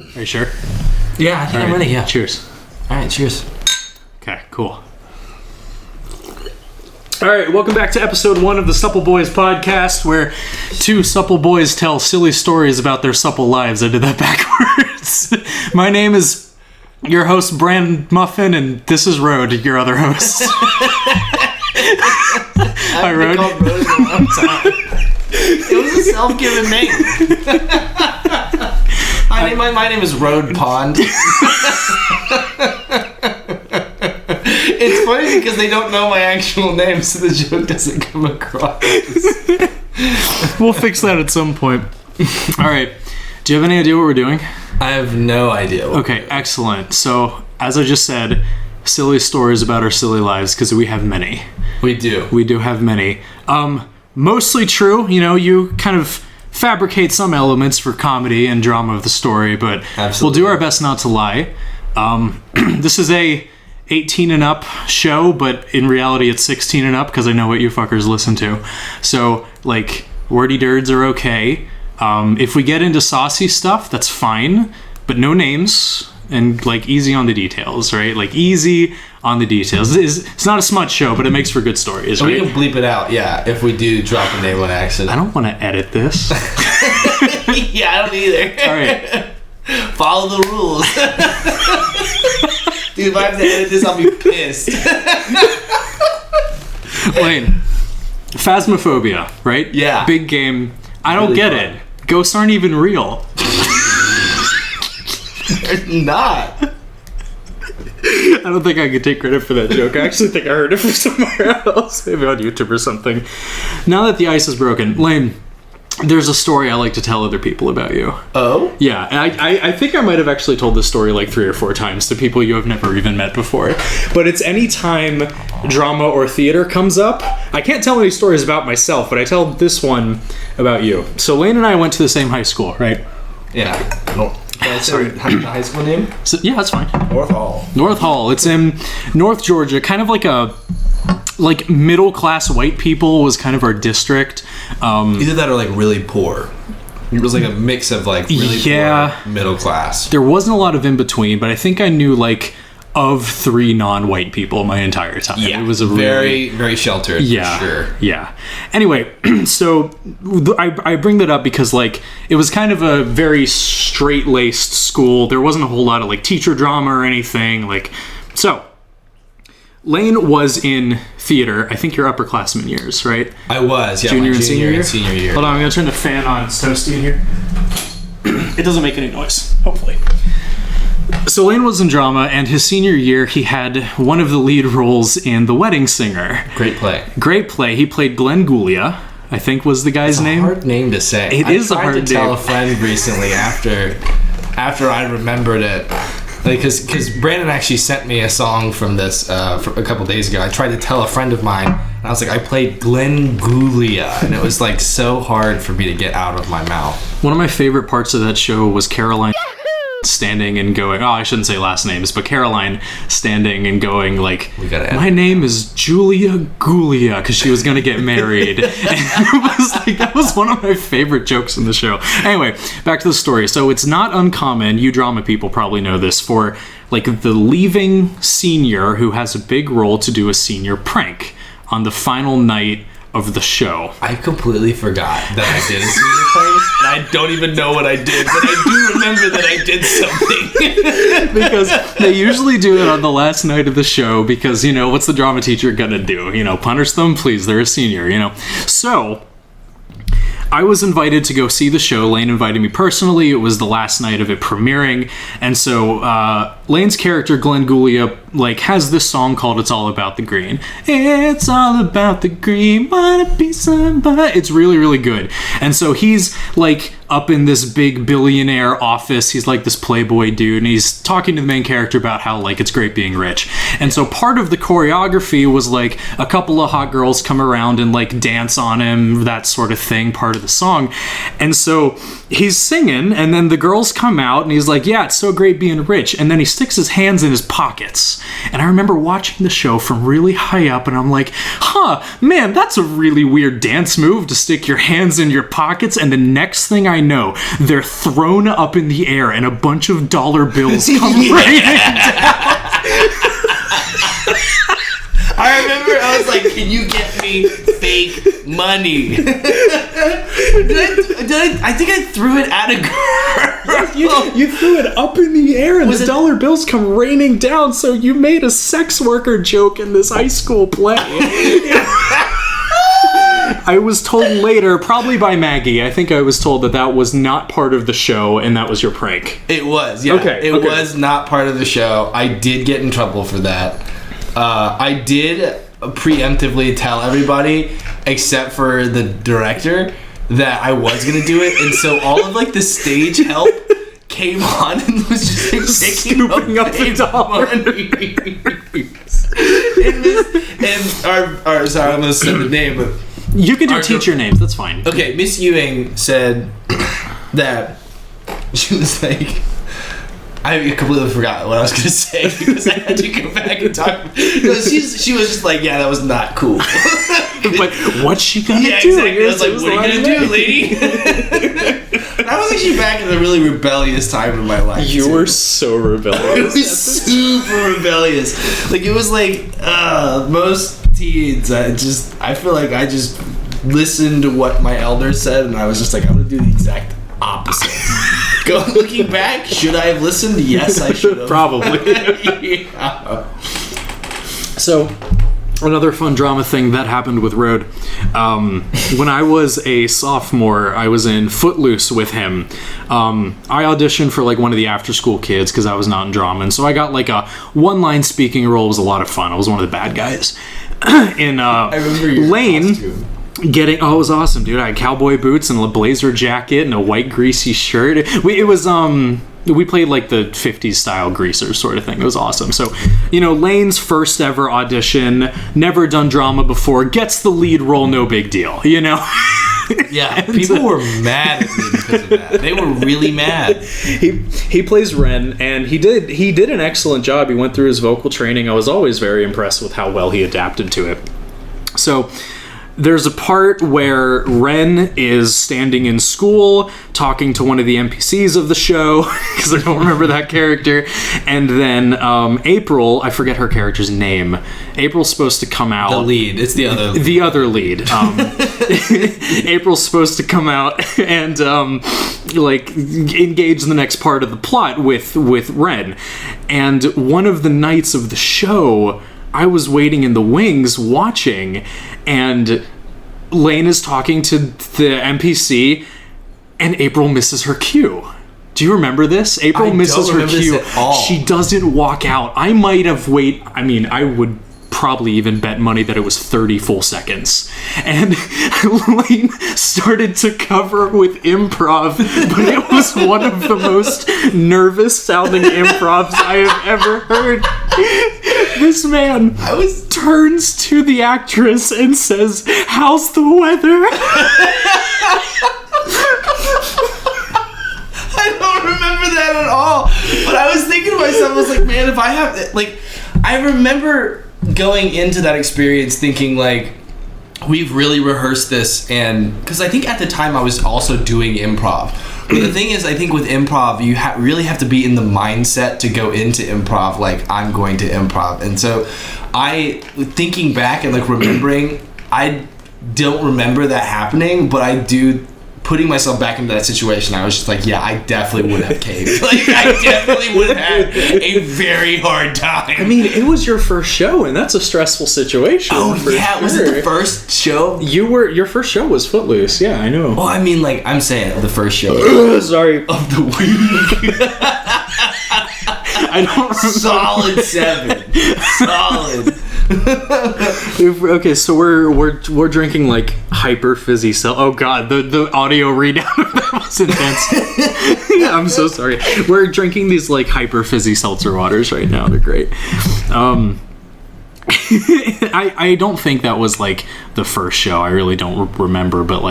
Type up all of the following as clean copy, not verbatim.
Are you sure? Yeah, I think I'm ready, yeah. Cheers. All right, cheers. Okay, cool. All right, welcome back to episode 1 of the Supple Boys podcast, where 2 supple boys tell silly stories about their supple lives. I did that backwards. My name is your host, Brand Muffin, and this is Rode, your other host. Hi, Rode. Called Rode for a long time. It was a self-given name. My name is Rode Pond. It's funny because they don't know my actual name, so the joke doesn't come across. We'll fix that at some point. All right. Do you have any idea what we're doing? I have no idea. Okay, excellent. So, as I just said, silly stories about our silly lives, because we have many. We do. We do have many. Mostly true. You know, you kind of fabricate some elements for comedy and drama of the story, but We'll do our best not to lie. This is a 18 and up show, but in reality it's 16 and up because I know what you fuckers listen to. So, like, wordy dirds are okay. If we get into saucy stuff, that's fine, but no names and, like, easy on the details, right? Like, easy on the details. It's not a smut show, but it makes for good stories, right? We can bleep it out, yeah, if we do drop a name on accident. I don't want to edit this. Yeah, I don't either. All right. Follow the rules. Dude, if I have to edit this, I'll be pissed. Lane, Phasmophobia, right? Yeah. Big game. I don't Really get fun. it. Ghosts aren't even real. They're not. I don't think I could take credit for that joke. I actually think I heard it from somewhere else. Maybe on YouTube or something. Now that the ice is broken, Lane, there's a story I like to tell other people about you. Oh? Yeah, and I think I might have actually told this story like 3 or 4 times to people you have never even met before. But it's any time drama or theater comes up. I can't tell any stories about myself, but I tell this one about you. So Lane and I went to the same high school, right? Yeah. Sorry. High school name? So, yeah, that's fine. North Hall. North Hall. It's in North Georgia, kind of like a... Like, middle-class white people was kind of our district. Either that or, like, really poor. It was like a mix of, like, really poor, middle class. There wasn't a lot of in-between, but I think I knew, like, of 3 non-white people my entire time. Yeah. It was a very, very sheltered, yeah, for sure. Yeah. Anyway, so I bring that up because, like, it was kind of a very straight-laced school. There wasn't a whole lot of, like, teacher drama or anything. Like, so... Lane was in theater. I think your upperclassman years, right? I was, yeah. Junior my and senior year? Senior year. Hold on, I'm going to turn the fan on. It's toasty in here. It doesn't make any noise, hopefully. So Lane was in drama, and his senior year, he had one of the lead roles in The Wedding Singer. Great play. Great play. He played Glenn Gulia, I think was the guy's name. Hard name to say. It is a hard name. I tried to tell a friend recently after I remembered it. Because Brandon actually sent me a song from this a couple days ago. I tried to tell a friend of mine, and I was like, I played Glenn Gulia, and it was like so hard for me to get out of my mouth. One of my favorite parts of that show was Caroline standing and going, I shouldn't say last names, but Caroline standing and going like, my name is Julia Gulia, because she was going to get married. And it was like, that was one of my favorite jokes in the show. Anyway, back to the story. So it's not uncommon, you drama people probably know this, for like the leaving senior who has a big role to do a senior prank on the final night of the show. I completely forgot that I did a senior prank, and I don't even know what I did, but I do remember that I did something. Because they usually do it on the last night of the show because, you know, what's the drama teacher gonna do? You know, punish them? Please, they're a senior, you know. So, I was invited to go see the show. Lane invited me personally. It was the last night of it premiering. And so Lane's character, Glenn Gulia, like, has this song called It's All About the Green. It's all about the green. Wanna be somebody. It's really, really good. And so he's, like, up in this big billionaire office. He's like this playboy dude. And he's talking to the main character about how, like, it's great being rich. And so part of the choreography was, like, a couple of hot girls come around and, like, dance on him, that sort of thing, part of the song. And so he's singing, and then the girls come out, and he's like, yeah, it's so great being rich. And then he sticks his hands in his pockets. And I remember watching the show from really high up, and I'm like, man, that's a really weird dance move to stick your hands in your pockets. And the next thing I know, they're thrown up in the air and a bunch of dollar bills come raining down. I remember I was like, can you get me fake money? I think I threw it at a girl. You threw it up in the air and the dollar bills come raining down, so you made a sex worker joke in this high school play. I was told later, probably by Maggie, I think I was told that was not part of the show and that was your prank. It was, yeah. It was not part of the show. I did get in trouble for that. I did preemptively tell everybody, except for the director, that I was going to do it. And so all of like the stage help came on and was just like scooping up the dollar. Sorry, I'm going to say the name, but you can do teacher names, that's fine. Okay, Miss Ewing said that she was like, I completely forgot what I was going to say because I had to go back and talk. Because she was just like, yeah, that was not cool. But what's she going to do? Exactly. I was like, what are you going to do, lady? And I was actually back in a really rebellious time in my life. You were so rebellious. I was super rebellious. Like, it was like, most teens, I feel like I just listened to what my elders said, and I was just like, I'm going to do the exact opposite. Looking back, should I have listened? Yes, I should have. Probably. Yeah. So, another fun drama thing that happened with Rode. When I was a sophomore, I was in Footloose with him. I auditioned for like one of the after-school kids because I was not in drama, and so I got like a one-line speaking role. It was a lot of fun. I was one of the bad guys. In I remember your Lane. costume. It was awesome, dude. I had cowboy boots and a blazer jacket and a white greasy shirt. We played like the 50s style greaser sort of thing. It was awesome. So, Lane's first ever audition, never done drama before, gets the lead role, no big deal, Yeah, people were mad at me because of that. They were really mad. He plays Ren, and he did an excellent job. He went through his vocal training. I was always very impressed with how well he adapted to it. So, there's a part where Ren is standing in school talking to one of the NPCs of the show, because I don't remember that character, and then April, I forget her character's name. April's supposed to come out. The lead. It's the other. The other lead. April's supposed to come out and engage the next part of the plot with Ren. And one of the nights of the show, I was waiting in the wings watching, and Lane is talking to the NPC, and April misses her cue. Do you remember this? April misses her cue. She doesn't walk out. I might have I would probably even bet money that it was 30 full seconds. And Lane started to cover with improv, but it was one of the most nervous sounding improvs I have ever heard. This man turns to the actress and says, "How's the weather?" I don't remember that at all. But I was thinking to myself, I was like, man, if I have, I remember going into that experience thinking, like, we've really rehearsed this, and because I think at the time I was also doing improv. But the thing is, I think with improv, you really have to be in the mindset to go into improv, like, I'm going to improv. And so thinking back and remembering, I don't remember that happening, but I do, putting myself back into that situation, I was just like, yeah, I definitely would have caved. I definitely would have had a very hard time. I mean, it was your first show, and that's a stressful situation. Oh, yeah, sure. Was it the first show? Your first show was Footloose, yeah, I know. Well, I mean, I'm saying the first show. Sorry. Of the week. I don't remember. Solid 7. Solid. Okay, so we're drinking hyper fizzy Oh god, the audio readout of that was intense. Yeah, I'm so sorry. We're drinking these hyper fizzy seltzer waters right now. They're great. I don't think that was the first show. I really don't remember, but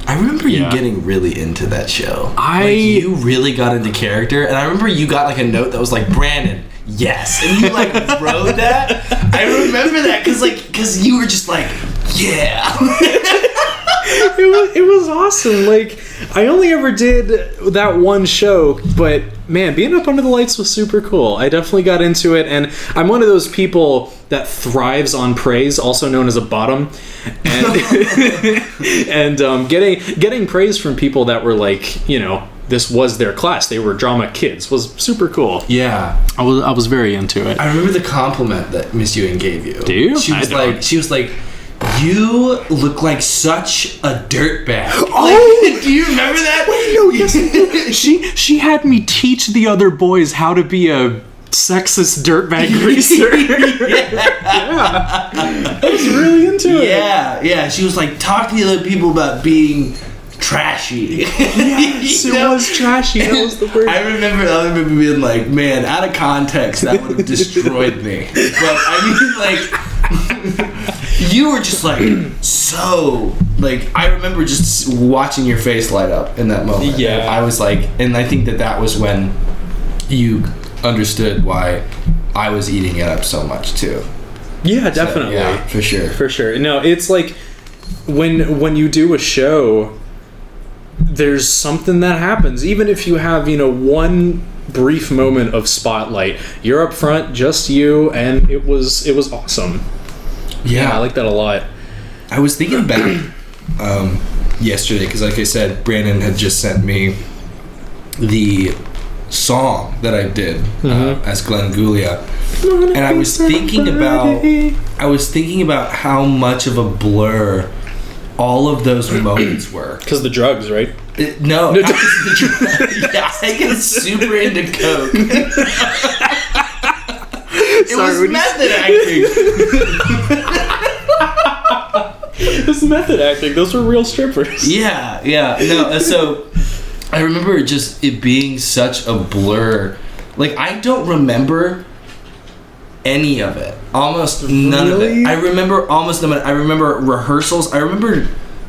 I remember you getting really into that show. You really got into character, and I remember you got like a note that was like, Brandon, yes, and you like wrote that. I remember that because you were just like, yeah. It was awesome. Like, I only ever did that one show, but man, being up under the lights was super cool. I definitely got into it, and I'm one of those people that thrives on praise, also known as a bottom, and getting praise from people that were like, you know, this was their class, they were drama kids, was super cool. Yeah, I was very into it. I remember the compliment that Miss Ewing gave you. Do you? She was like, you look like such a dirtbag. Oh, do you remember that? Wait, no, yes. She had me teach the other boys how to be a sexist dirtbag greaser. Yeah. I was really into it. Yeah. She was like, talk to the other people about being trashy. Yes, it was trashy. That was the word. I remember being like, man, out of context, that would have destroyed me. But I mean, like, you were just like so. Like, I remember just watching your face light up in that moment. Yeah, and I was like, and I think that was when you understood why I was eating it up so much too. Yeah, definitely. So, yeah, for sure. No, it's like when you do a show, there's something that happens. Even if you have, you know, one brief moment of spotlight, you're up front, just you, and it was awesome. Yeah, I like that a lot. I was thinking back yesterday because, like I said, Brandon had just sent me the song that I did as Glenn Gulia, and I was thinking about how much of a blur all of those moments were. Because the drugs, right? No, not just the drugs. Yeah, I get super into coke. It was method acting. It was method acting. Those were real strippers. Yeah. No, so I remember just it being such a blur. Like, I don't remember any of it. Almost none of it. I remember almost none of it. I remember rehearsals. I remember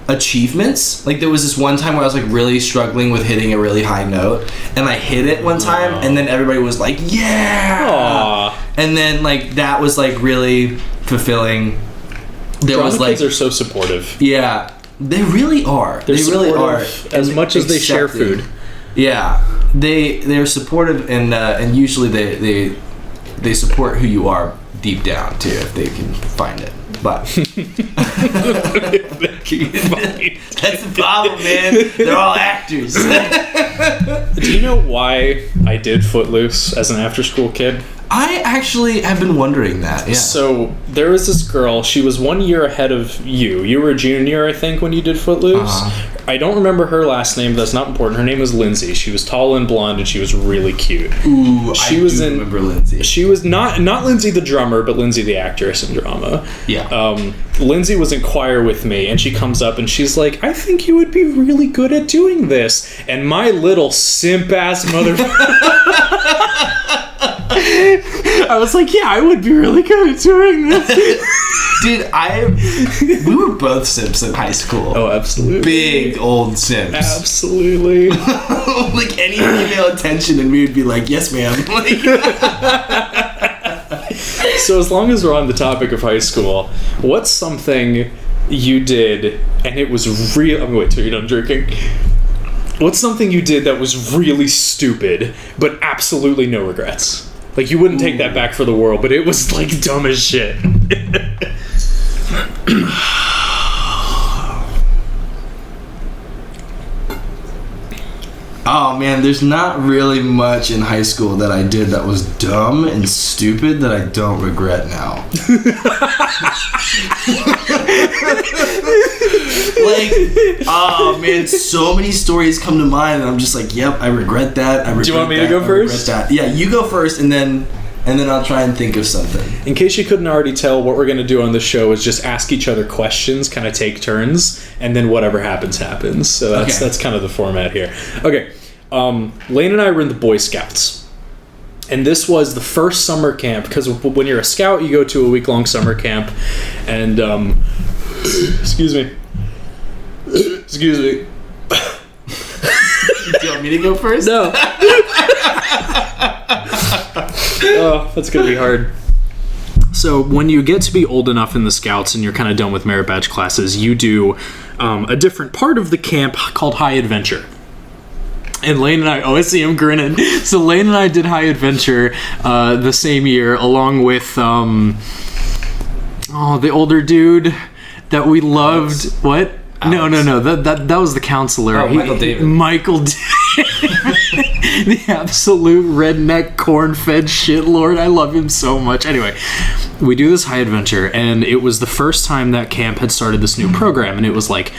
achievements. Like, there was this one time where I was like really struggling with hitting a really high note, and I hit it one time, and then everybody was like, yeah. Aww. And then like that was like really fulfilling. There Drama was like kids are so supportive. Yeah, they really are. They really are. As much as they share food. Yeah, they're supportive, and usually they support who you are deep down too, if they can find it. But that's the problem, man. They're all actors. Do you know why I did Footloose as an after-school kid? I actually have been wondering that, yeah. So, there was this girl, she was 1 year ahead of you. You were a junior, I think, when you did Footloose. I don't remember her last name, but that's not important. Her name was Lindsay. She was tall and blonde, and she was really cute. Ooh, I remember Lindsay. She was not Lindsay the drummer, but Lindsay the actress in drama. Yeah. Lindsay was in choir with me, and she comes up and she's like, I think you would be really good at doing this. And my little simp-ass motherfucker... I was like, yeah, I would be really good at doing this. Dude, we were both simps in high school. Oh, absolutely. Big old simps. Absolutely. Like, any female attention, and we would be like, yes, ma'am. Like... So as long as we're on the topic of high school, what's something you did, and it was real... I'm going to wait till you're done drinking. What's something you did that was really stupid, but absolutely no regrets? Like, you wouldn't take that back for the world, but it was, like, dumb as shit. Oh, man, there's not really much in high school that I did that was dumb and stupid that I don't regret now. Like, oh, man, so many stories come to mind, and I'm just like, yep, I regret that. Do you want me to go first? Yeah, you go first, and then I'll try and think of something. In case you couldn't already tell, what we're going to do on the show is just ask each other questions, kind of take turns, and then whatever happens. So that's kind of the format here. Okay, Lane and I were in the Boy Scouts. And this was the first summer camp, because when you're a scout, you go to a week-long summer camp, and, excuse me. Excuse me. Do you want me to go first? No. Oh, that's gonna be hard. So when you get to be old enough in the Scouts and you're kind of done with merit badge classes, you do a different part of the camp called High Adventure. And Lane and I, I see him grinning. So Lane and I did High Adventure the same year, along with the older dude that we loved. Alex. What? Alex. No. That was the counselor. Oh, Michael David. Michael David. The absolute redneck corn-fed shitlord. I love him so much. Anyway, we do this High Adventure, and it was the first time that camp had started this new program, and it was like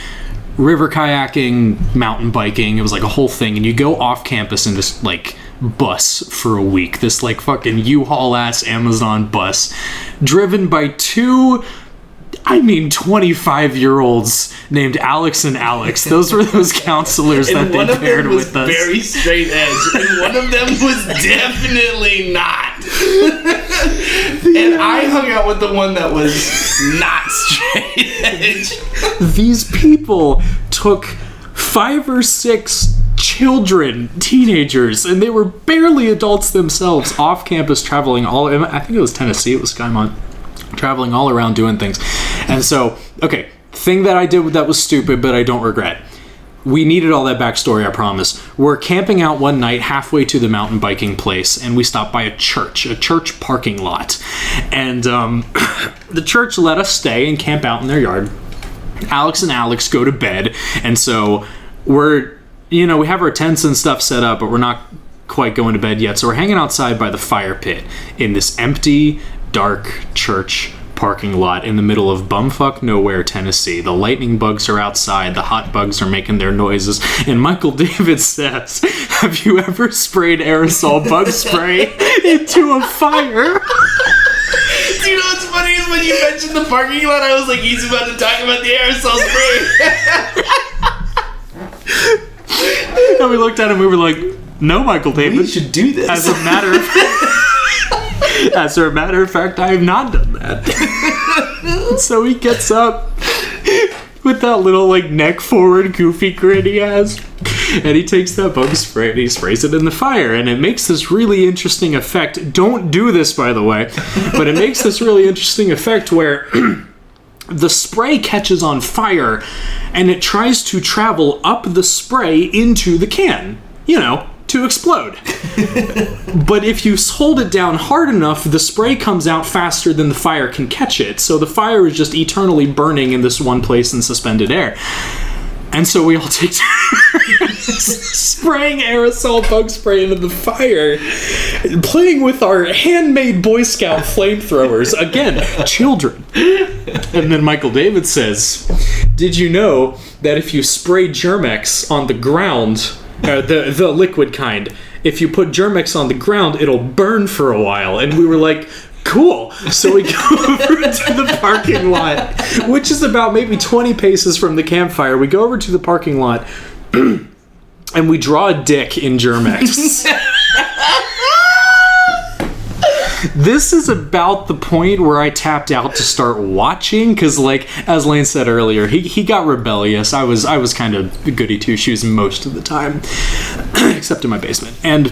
river kayaking, mountain biking. It was like a whole thing, and you go off campus in this like bus for a week. This like fucking U-Haul ass Amazon bus, driven by two 25-year-olds named Alex and Alex. Those were those counselors that they paired with us. Very straight edge, and one of them was definitely not. And I hung out with the one that was not straight edge. These people took 5 or 6 children, teenagers, and they were barely adults themselves, off campus traveling I think it was Tennessee, it was Skymont, traveling all around doing things. And so, okay, thing that I did that was stupid, but I don't regret. We needed all that backstory, I promise. We're camping out one night halfway to the mountain biking place, and we stopped by a church parking lot. And the church let us stay and camp out in their yard. Alex and Alex go to bed, and so we have our tents and stuff set up, but we're not quite going to bed yet. So we're hanging outside by the fire pit in this empty, dark church parking lot in the middle of bumfuck nowhere, Tennessee. The lightning bugs are outside, the hot bugs are making their noises, and Michael David says, have you ever sprayed aerosol bug spray into a fire? Do you know what's funny is when you mentioned the parking lot, I was like, he's about to talk about the aerosol spray. And we looked at him, we were like, no, Michael David. We should do this. As a matter of fact, I have not done that. So he gets up with that little like neck forward goofy grin he has, and he takes that bug spray and he sprays it in the fire, and it makes this really interesting effect. Don't do this, by the way, but it makes this really interesting effect where the spray catches on fire and it tries to travel up the spray into the can, to explode. But if you hold it down hard enough, the spray comes out faster than the fire can catch it. So the fire is just eternally burning in this one place in suspended air. And so we all take spraying aerosol bug spray into the fire, playing with our handmade Boy Scout flamethrowers. Again, children. And then Michael David says, did you know that if you spray Germex on the ground, the liquid kind, if you put Germex on the ground, it'll burn for a while? And we were like, cool. So we go over to the parking lot, which is about maybe 20 paces from the campfire. We go over to the parking lot and we draw a dick in Germex. This is about the point where I tapped out to start watching, because, like, as Lane said earlier, he got rebellious. I was kind of goody two-shoes most of the time, except in my basement. And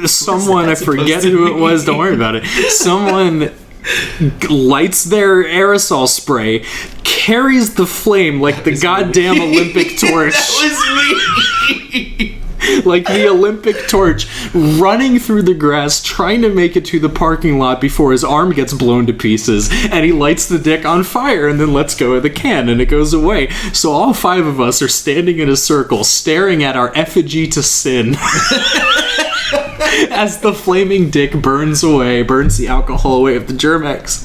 someone, I forget who it was, don't worry about it, someone lights their aerosol spray, carries the flame like the goddamn Olympic torch. That was me. Like the Olympic torch, running through the grass, trying to make it to the parking lot before his arm gets blown to pieces, and he lights the dick on fire and then lets go of the can, and it goes away. So all 5 of us are standing in a circle, staring at our effigy to sin as the flaming dick burns the alcohol away of the Germex.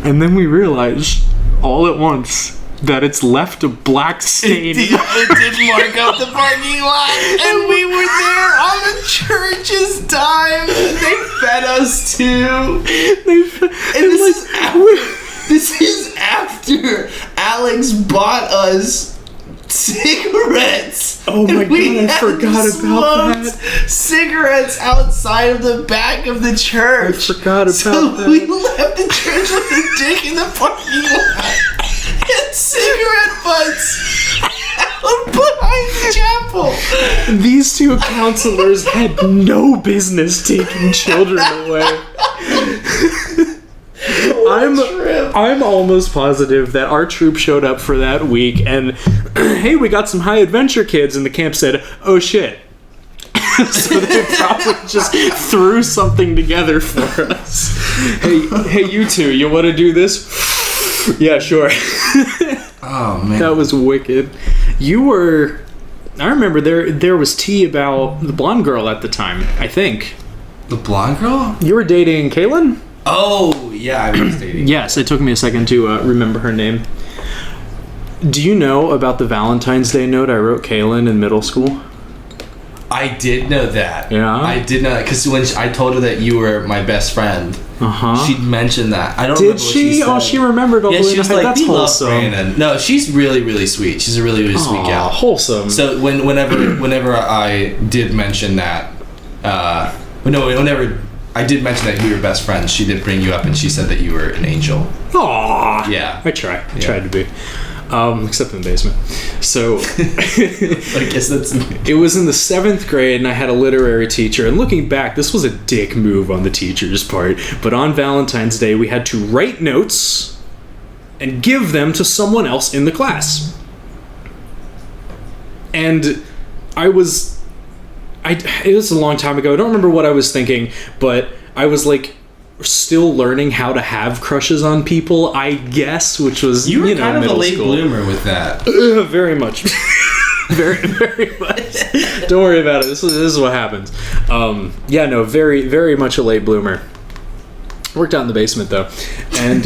And then we realize, all at once, that it's left a black stain. It did mark up the parking lot, and we were there on the church's dime. They fed us too. This is after Alex bought us cigarettes. Oh my god, I forgot about that. Cigarettes outside of the back of the church. I forgot about so that. we left the church with a dick in the parking lot and cigarette butts. behind the chapel. These two counselors had no business taking children away. I'm almost positive that our troop showed up for that week and, hey, we got some high adventure kids, and the camp said, oh shit. So they probably just threw something together for us. Hey, you two, you want to do this? Yeah, sure. Oh, man. That was wicked. I remember there was tea about the blonde girl at the time, I think. The blonde girl? You were dating Kaylin? Oh, yeah, I was dating. Yes, it took me a second to remember her name. Do you know about the Valentine's Day note I wrote Kaylin in middle school? I did know that. Yeah? I did know that because when I told her that you were my best friend, she'd mentioned that. I don't remember what she said. Oh, she remembered all the way. She was like, that's we love wholesome. Brandon. No, she's really, really sweet. She's a really, really sweet gal. Wholesome. So whenever I did mention that, whenever I did mention that we were best friends, she did bring you up and she said that you were an angel. Aww. Yeah. I tried to be. Except in the basement. So I guess it was in the 7th grade, and I had a literary teacher, and looking back, this was a dick move on the teacher's part, but on Valentine's Day we had to write notes and give them to someone else in the class. And it was a long time ago. I don't remember what I was thinking, but I was like still learning how to have crushes on people, I guess, which was you were kind of a late school. bloomer with that. Very much. very, very much. Don't worry about it. This is what happens. Very, very much a late bloomer. Worked out in the basement though, and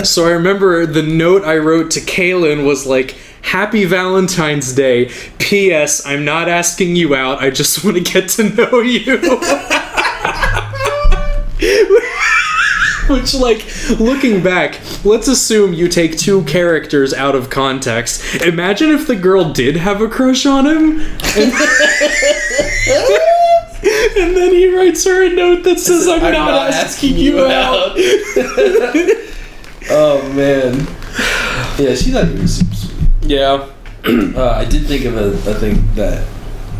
so I remember the note I wrote to Kaylin was like, "Happy Valentine's Day. P.S. I'm not asking you out. I just want to get to know you." Which, like, looking back, let's assume you take two characters out of context. Imagine if the girl did have a crush on him, and then he writes her a note that says, I'm not asking you out. Oh, man. Yeah, she thought he was super sweet. Yeah. I did think of a thing that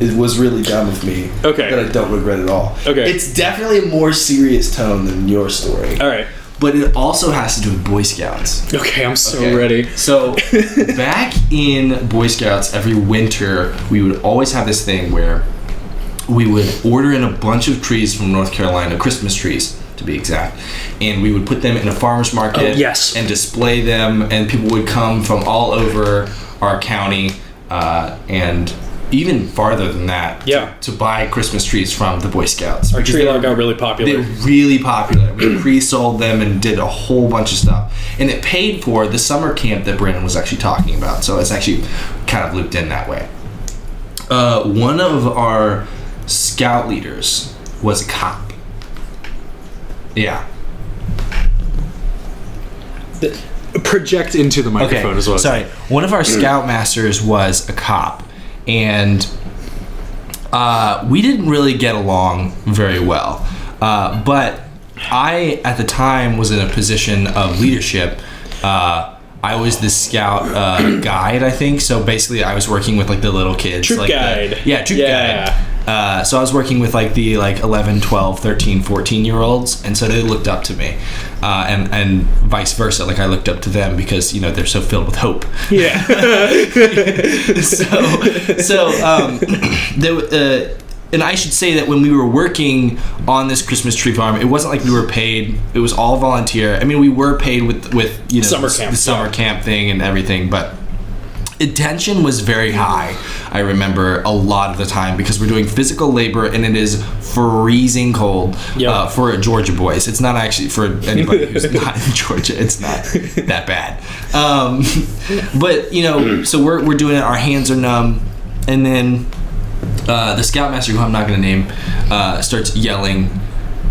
it was really dumb of me. Okay. That I don't regret at all. Okay. It's definitely a more serious tone than your story. All right. But it also has to do with Boy Scouts. Okay, I'm so ready. So, back in Boy Scouts, every winter, we would always have this thing where we would order in a bunch of trees from North Carolina, Christmas trees, to be exact, and we would put them in a farmer's market and display them, and people would come from all over our county and even farther than that to buy Christmas trees from the Boy Scouts. Our tree lot got really popular. They're really popular. We pre-sold them and did a whole bunch of stuff. And it paid for the summer camp that Brandon was actually talking about. So it's actually kind of looped in that way. One of our scout leaders was a cop. Yeah. Project into the microphone as well. Sorry. One of our scoutmasters was a cop. And we didn't really get along very well. But I, at the time, was in a position of leadership. I was the scout guide, I think. So basically, I was working with like the little kids. Troop guide. Troop guide. So I was working with like the 11, 12, 13, 14-year-olds. And so they looked up to me. And vice versa. Like I looked up to them because, they're so filled with hope. Yeah. And I should say that when we were working on this Christmas tree farm, it wasn't like we were paid. It was all volunteer. I mean, we were paid with summer camp. The summer camp thing and everything, but tension was very high. I remember a lot of the time because we're doing physical labor and it is freezing cold for Georgia boys. It's not actually for anybody who's not in Georgia. It's not that bad. But so we're doing it. Our hands are numb, and then the scoutmaster, who I'm not going to name, starts yelling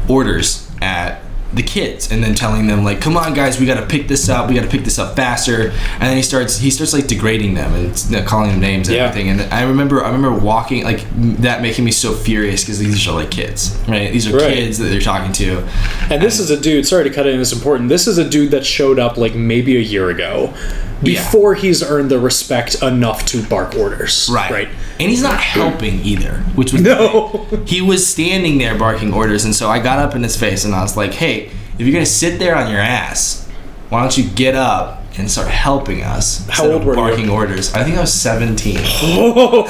orders at the kids and then telling them like, come on guys, we got to pick this up faster. And then he starts like degrading them and calling them names and everything. And I remember walking like that, making me so furious because these are like kids, right? These are kids that they're talking to. And this is a dude, sorry to cut in, it's important, this is a dude that showed up like maybe a year ago. before he's earned the respect enough to bark orders. Right. And he's not helping either, which was No. he was standing there barking orders, and so I got up in his face and I was like, hey, if you're going to sit there on your ass, why don't you get up and start helping us? How old were you? Barking orders. I think I was 17. Oh,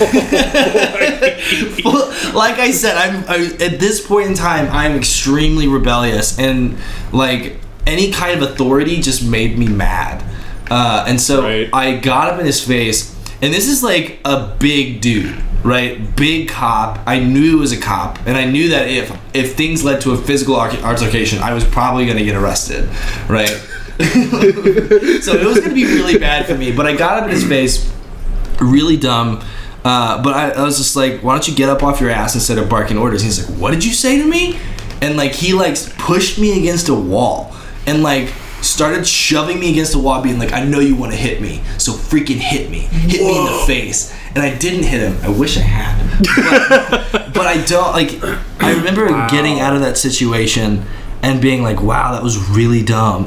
Well, like I said, at this point in time, I'm extremely rebellious, and like any kind of authority just made me mad. And so I got up in his face, and this is like a big dude, right? Big cop. I knew he was a cop, and I knew that if things led to a physical altercation, I was probably going to get arrested, right? So it was going to be really bad for me. But I got up in his face, really dumb. But I was just like, why don't you get up off your ass instead of barking orders? He's like, what did you say to me? And like he like pushed me against a wall and like started shoving me against the wall, being like, I know you want to hit me, so freaking hit me in the face. And I didn't hit him. I wish I had, but I don't. Like, I remember getting out of that situation and being like, wow, that was really dumb.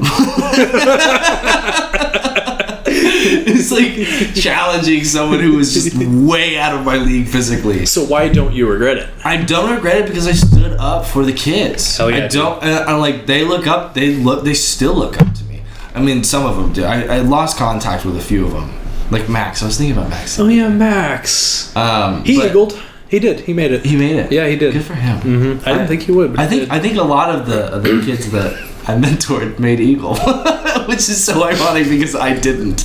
It's like challenging someone who was just way out of my league physically. so why don't you regret it? I don't regret it because I stood up for the kids. Hell yeah, I don't. I like they look up. They still look up to me. I mean, some of them do. I lost contact with a few of them, like Max. I was thinking about Max. Oh yeah, Max. He but eagled. He did. He made it. He made it. Yeah, he did. Good for him. Mm-hmm. I didn't think he would. But I think a lot of the kids that I mentored made Eagle, which is so ironic because I didn't.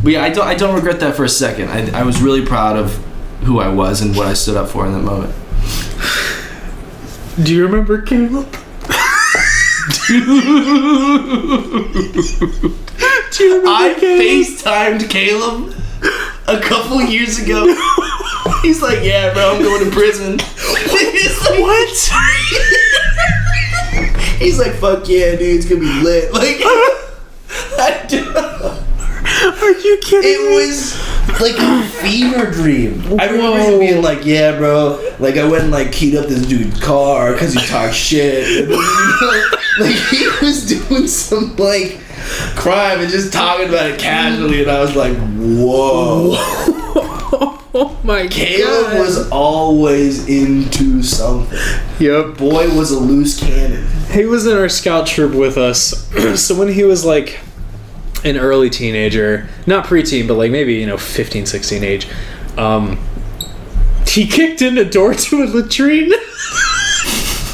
But yeah, I don't regret that for a second. I was really proud of who I was and what I stood up for in that moment. Do you remember Caleb? Do you remember I Caleb? FaceTimed Caleb a couple years ago. He's like, yeah, bro, I'm going to prison. He's like, what? He's like, fuck yeah, dude, it's gonna be lit. Like, Are you kidding it me? was like a fever dream. I remember him being like, yeah, bro, like I went and like keyed up this dude's car because he talked shit. Like he was doing some like crime and just talking about it casually, and I was like, whoa. Oh my Caleb God. was always into something. Yep. Boy was a loose cannon. He was in our scout troop with us. So when he was like an early teenager, not preteen, but like maybe, 15, 16 age, he kicked in a door to a latrine.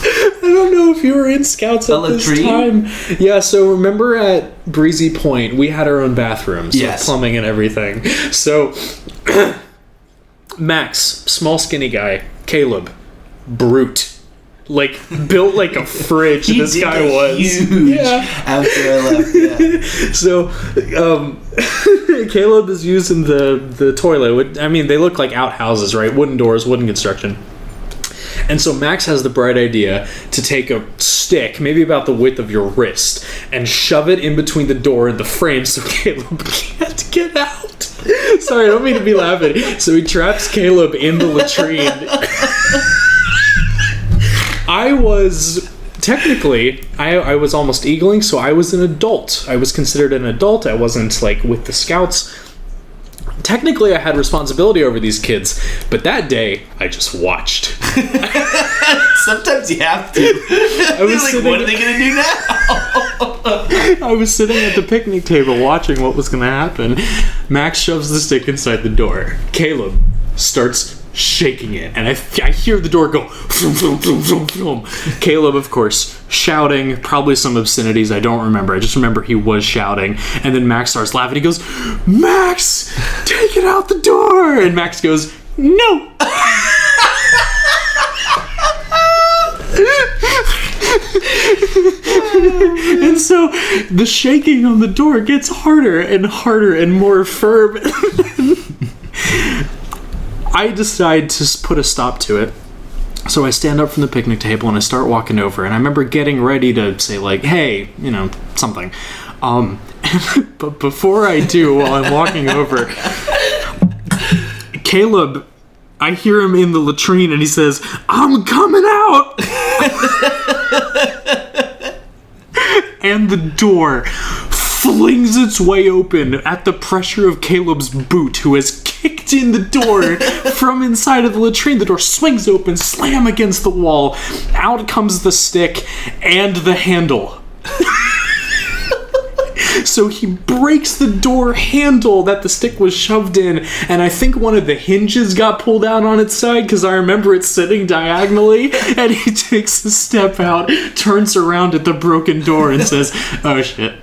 I don't know if you were in scouts at this time. Yeah, so remember at Breezy Point, we had our own bathrooms with plumbing and everything. So Max, small skinny guy, Caleb, brute. Like, built like a fridge, this guy was. Huge after I left, yeah. So, Caleb is using the toilet. I mean, they look like outhouses, right? Wooden doors, wooden construction. And so Max has the bright idea to take a stick, maybe about the width of your wrist, and shove it in between the door and the frame so Caleb can't get out. Sorry, I don't mean to be laughing. So he traps Caleb in the latrine. I was technically, I was almost eagling, so I was an adult. I was considered an adult. I wasn't like with the scouts. Technically, I had responsibility over these kids, but that day I just watched. Sometimes you have to. I was like, what are they gonna do now? I was sitting at the picnic table watching what was gonna happen. Max shoves the stick inside the door. Caleb starts shaking it, and I hear the door go vroom, vroom, vroom, vroom, vroom. Caleb, of course, shouting, probably some obscenities, I don't remember. I just remember he was shouting, and then Max starts laughing. He goes, Max, take it out the door! And Max goes, no! And so the shaking on the door gets harder and harder and more firm. I decide to put a stop to it. So I stand up from the picnic table and I start walking over, and I remember getting ready to say like, hey, something. But before I do, while I'm walking over, Caleb, I hear him in the latrine and he says, I'm coming out! flings its way open at the pressure of Caleb's boot, who has kicked in the door from inside of the latrine. The door swings open, slam against the wall. Out comes the stick and the handle. So he breaks the door handle that the stick was shoved in, and I think one of the hinges got pulled out on its side, because I remember it sitting diagonally, and he takes a step out, turns around at the broken door, and says, "Oh shit."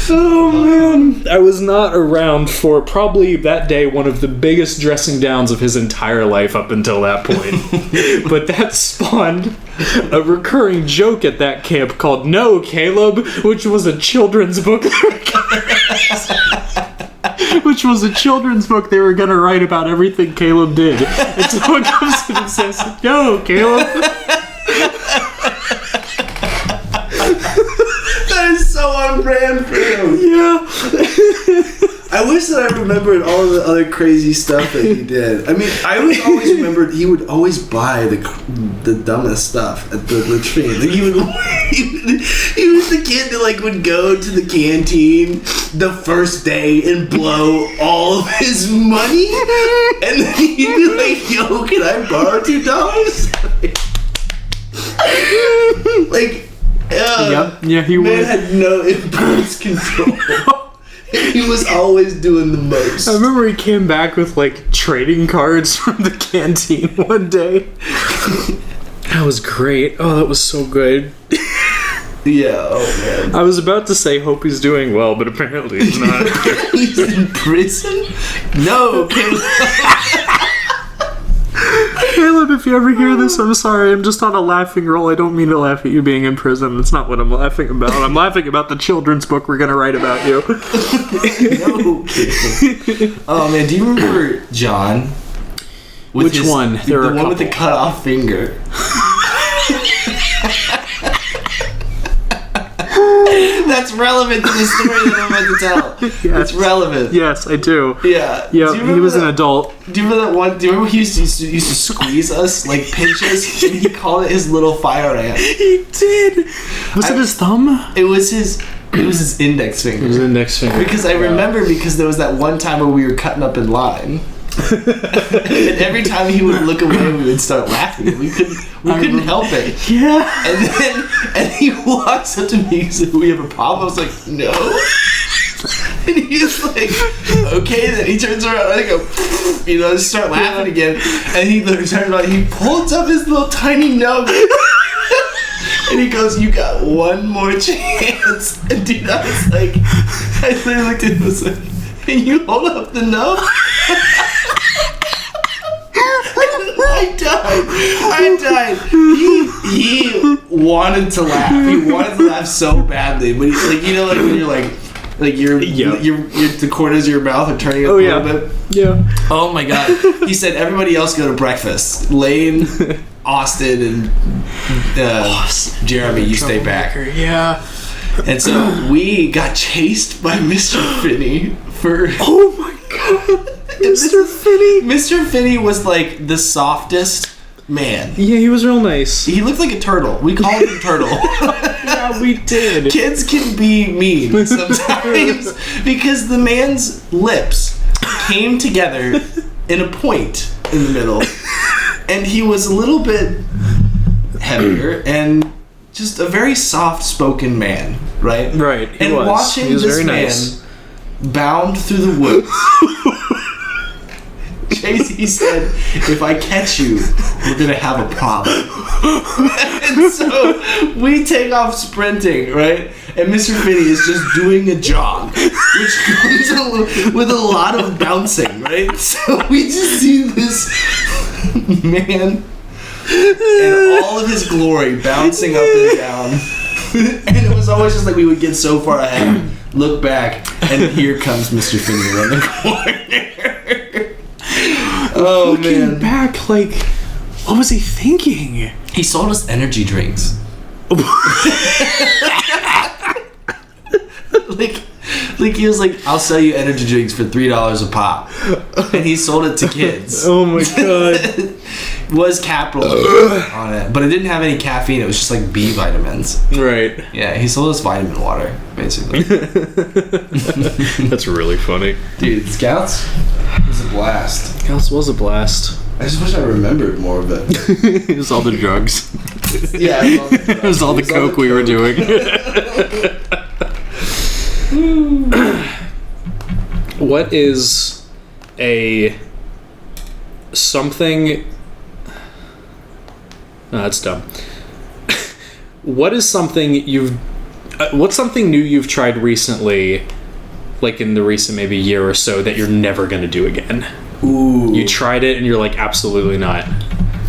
Oh man, I was not around for probably that day one of the biggest dressing downs of his entire life up until that point. But that spawned a recurring joke at that camp called "No, Caleb," which was a children's book. Which was a children's book they were going to write about everything Caleb did. And someone comes in and says, "No, Caleb." That is so on brand for him. Yeah. I wish that I remembered all the other crazy stuff that he did. I mean, I would always remember he would always buy the dumbest stuff at the latrine. Like he was the kid that like would go to the canteen the first day and blow all of his money, and then he'd be like, "Yo, can I borrow $2?" Like. Yeah, he man was. had no impulse control. He was always doing the most. I remember he came back with like trading cards from the canteen one day. That was great. Oh, that was so good. Yeah, oh man. I was about to say hope he's doing well, but apparently he's not. He's in prison? No, Caleb. Caleb, if you ever hear this, I'm sorry. I'm just on a laughing roll. I don't mean to laugh at you being in prison. That's not what I'm laughing about. I'm laughing about the children's book we're going to write about you. No, Caleb. Oh man, do you remember John? Which one? The one with the cut off finger. That's relevant to the story that I'm about to tell. Yes. It's relevant. Yes, I do. Yeah. Yeah, he was an adult. Do you remember that one? Do you remember he used to squeeze us, like pinch us, and he called it his little fire ant? He did. Was it his thumb? It was his index finger. It was his index finger. Because I remember because there was that one time where we were cutting up in line. And every time he would look away, we would start laughing. We couldn't help it. Yeah. And he walks up to me and said, "We have a problem." I was like, "No." And he's like, "Okay." Then he turns around and I go, just start laughing again. And he turns around, he pulls up his little tiny nub. And he goes, "You got one more chance." And dude, I literally looked at him and was like, "Can you hold up the nub?" I died. He wanted to laugh. He wanted to laugh so badly, but he's like, when you're like your the corners of your mouth are turning up a little bit. Yeah. Oh my god. He said everybody else go to breakfast. Lane, Austin, and Jeremy, you stay back. Yeah. And so we got chased by Mr. Finney for. Oh my god. Mr. Finney. Mr. Finney was like the softest man. Yeah, he was real nice. He looked like a turtle. We called him Turtle. Yeah, we did. Kids can be mean sometimes because the man's lips came together in a point in the middle, and he was a little bit heavier and just a very soft-spoken man, right? Right. And watching this man bound through the woods. Chasey said, "If I catch you, we're gonna have a problem." And so we take off sprinting, right? And Mr. Finney is just doing a jog, which comes with a lot of bouncing, right? So we just see this man in all of his glory bouncing up and down. And it was always just like we would get so far ahead, look back, and here comes Mr. Finney around the corner. Oh, looking man. back, what was he thinking? He sold us energy Like he was like, I'll sell you energy drinks for $3 a pop, and he sold it to kids. Oh my god. Was capitalism on it, but it didn't have any caffeine. It was just like B vitamins. Right. Yeah, he sold us vitamin water, basically. That's really funny. Dude, Scouts was a blast. Scouts was a blast. I just wish I rememred more of it. It was all the drugs. Yeah, It was all the coke we were doing. What is a something? No, that's dumb. What is something what's something new you've tried recently, like in the recent maybe year or so, that you're never gonna do again? Ooh. You tried it and you're like, absolutely not.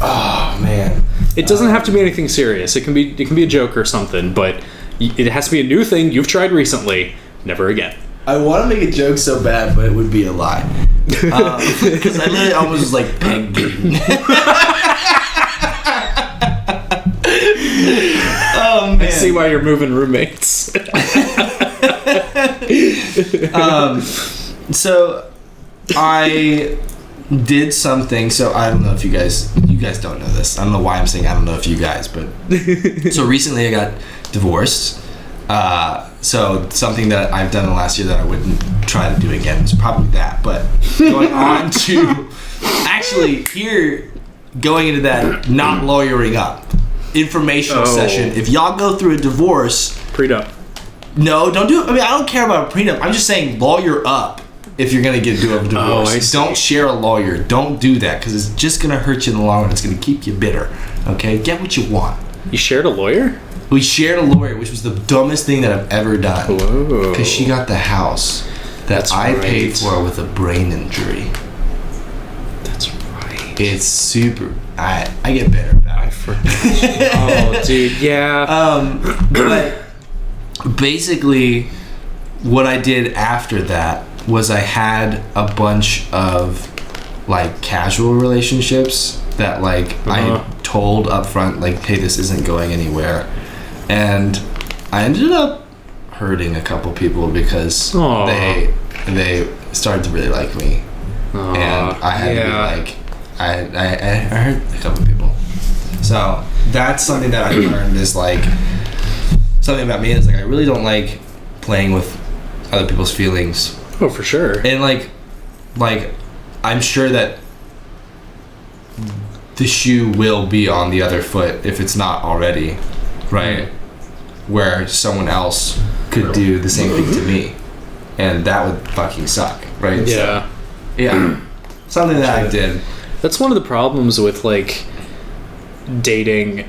Oh man. It doesn't have to be anything serious. It can be a joke or something, but it has to be a new thing you've tried recently. Never again. I want to make a joke so bad, but it would be a lie. Because I literally almost was like pegging. Oh man. I see why you're moving roommates. So I did something. So I don't know if you guys don't know this. I don't know why I'm saying I don't know if you guys, but so recently I got divorced. So something that I've done in the last year that I wouldn't try to do again is probably that. But going on to actually here, going into that not lawyering up informational session. If y'all go through a divorce, Prenup. no, don't do it. I mean, I don't care about a prenup. I'm just saying lawyer up if you're gonna do a divorce. I see. Don't share a lawyer. Don't do that because it's just gonna hurt you in the long run. It's gonna keep you bitter. Okay, get what you want. You shared a lawyer? We shared a lawyer, which was the dumbest thing that I've ever done. Whoa. Because she got the house that That's I right. paid for with a brain injury. That's right. It's super. I get better about it. Oh, dude, yeah. But basically, what I did after that was I had a bunch of like casual relationships that like I told up front, like, hey, this isn't going anywhere. And I ended up hurting a couple people because they started to really like me. And I had to be like, I hurt a couple people. So that's something that I learned is like, something about me is like, I really don't like playing with other people's feelings. Oh, for sure. And like I'm sure that the shoe will be on the other foot if it's not already, right? Where someone else could do the same thing to me, and that would fucking suck, right? Yeah. So, yeah. Something that I did. That's one of the problems with like dating.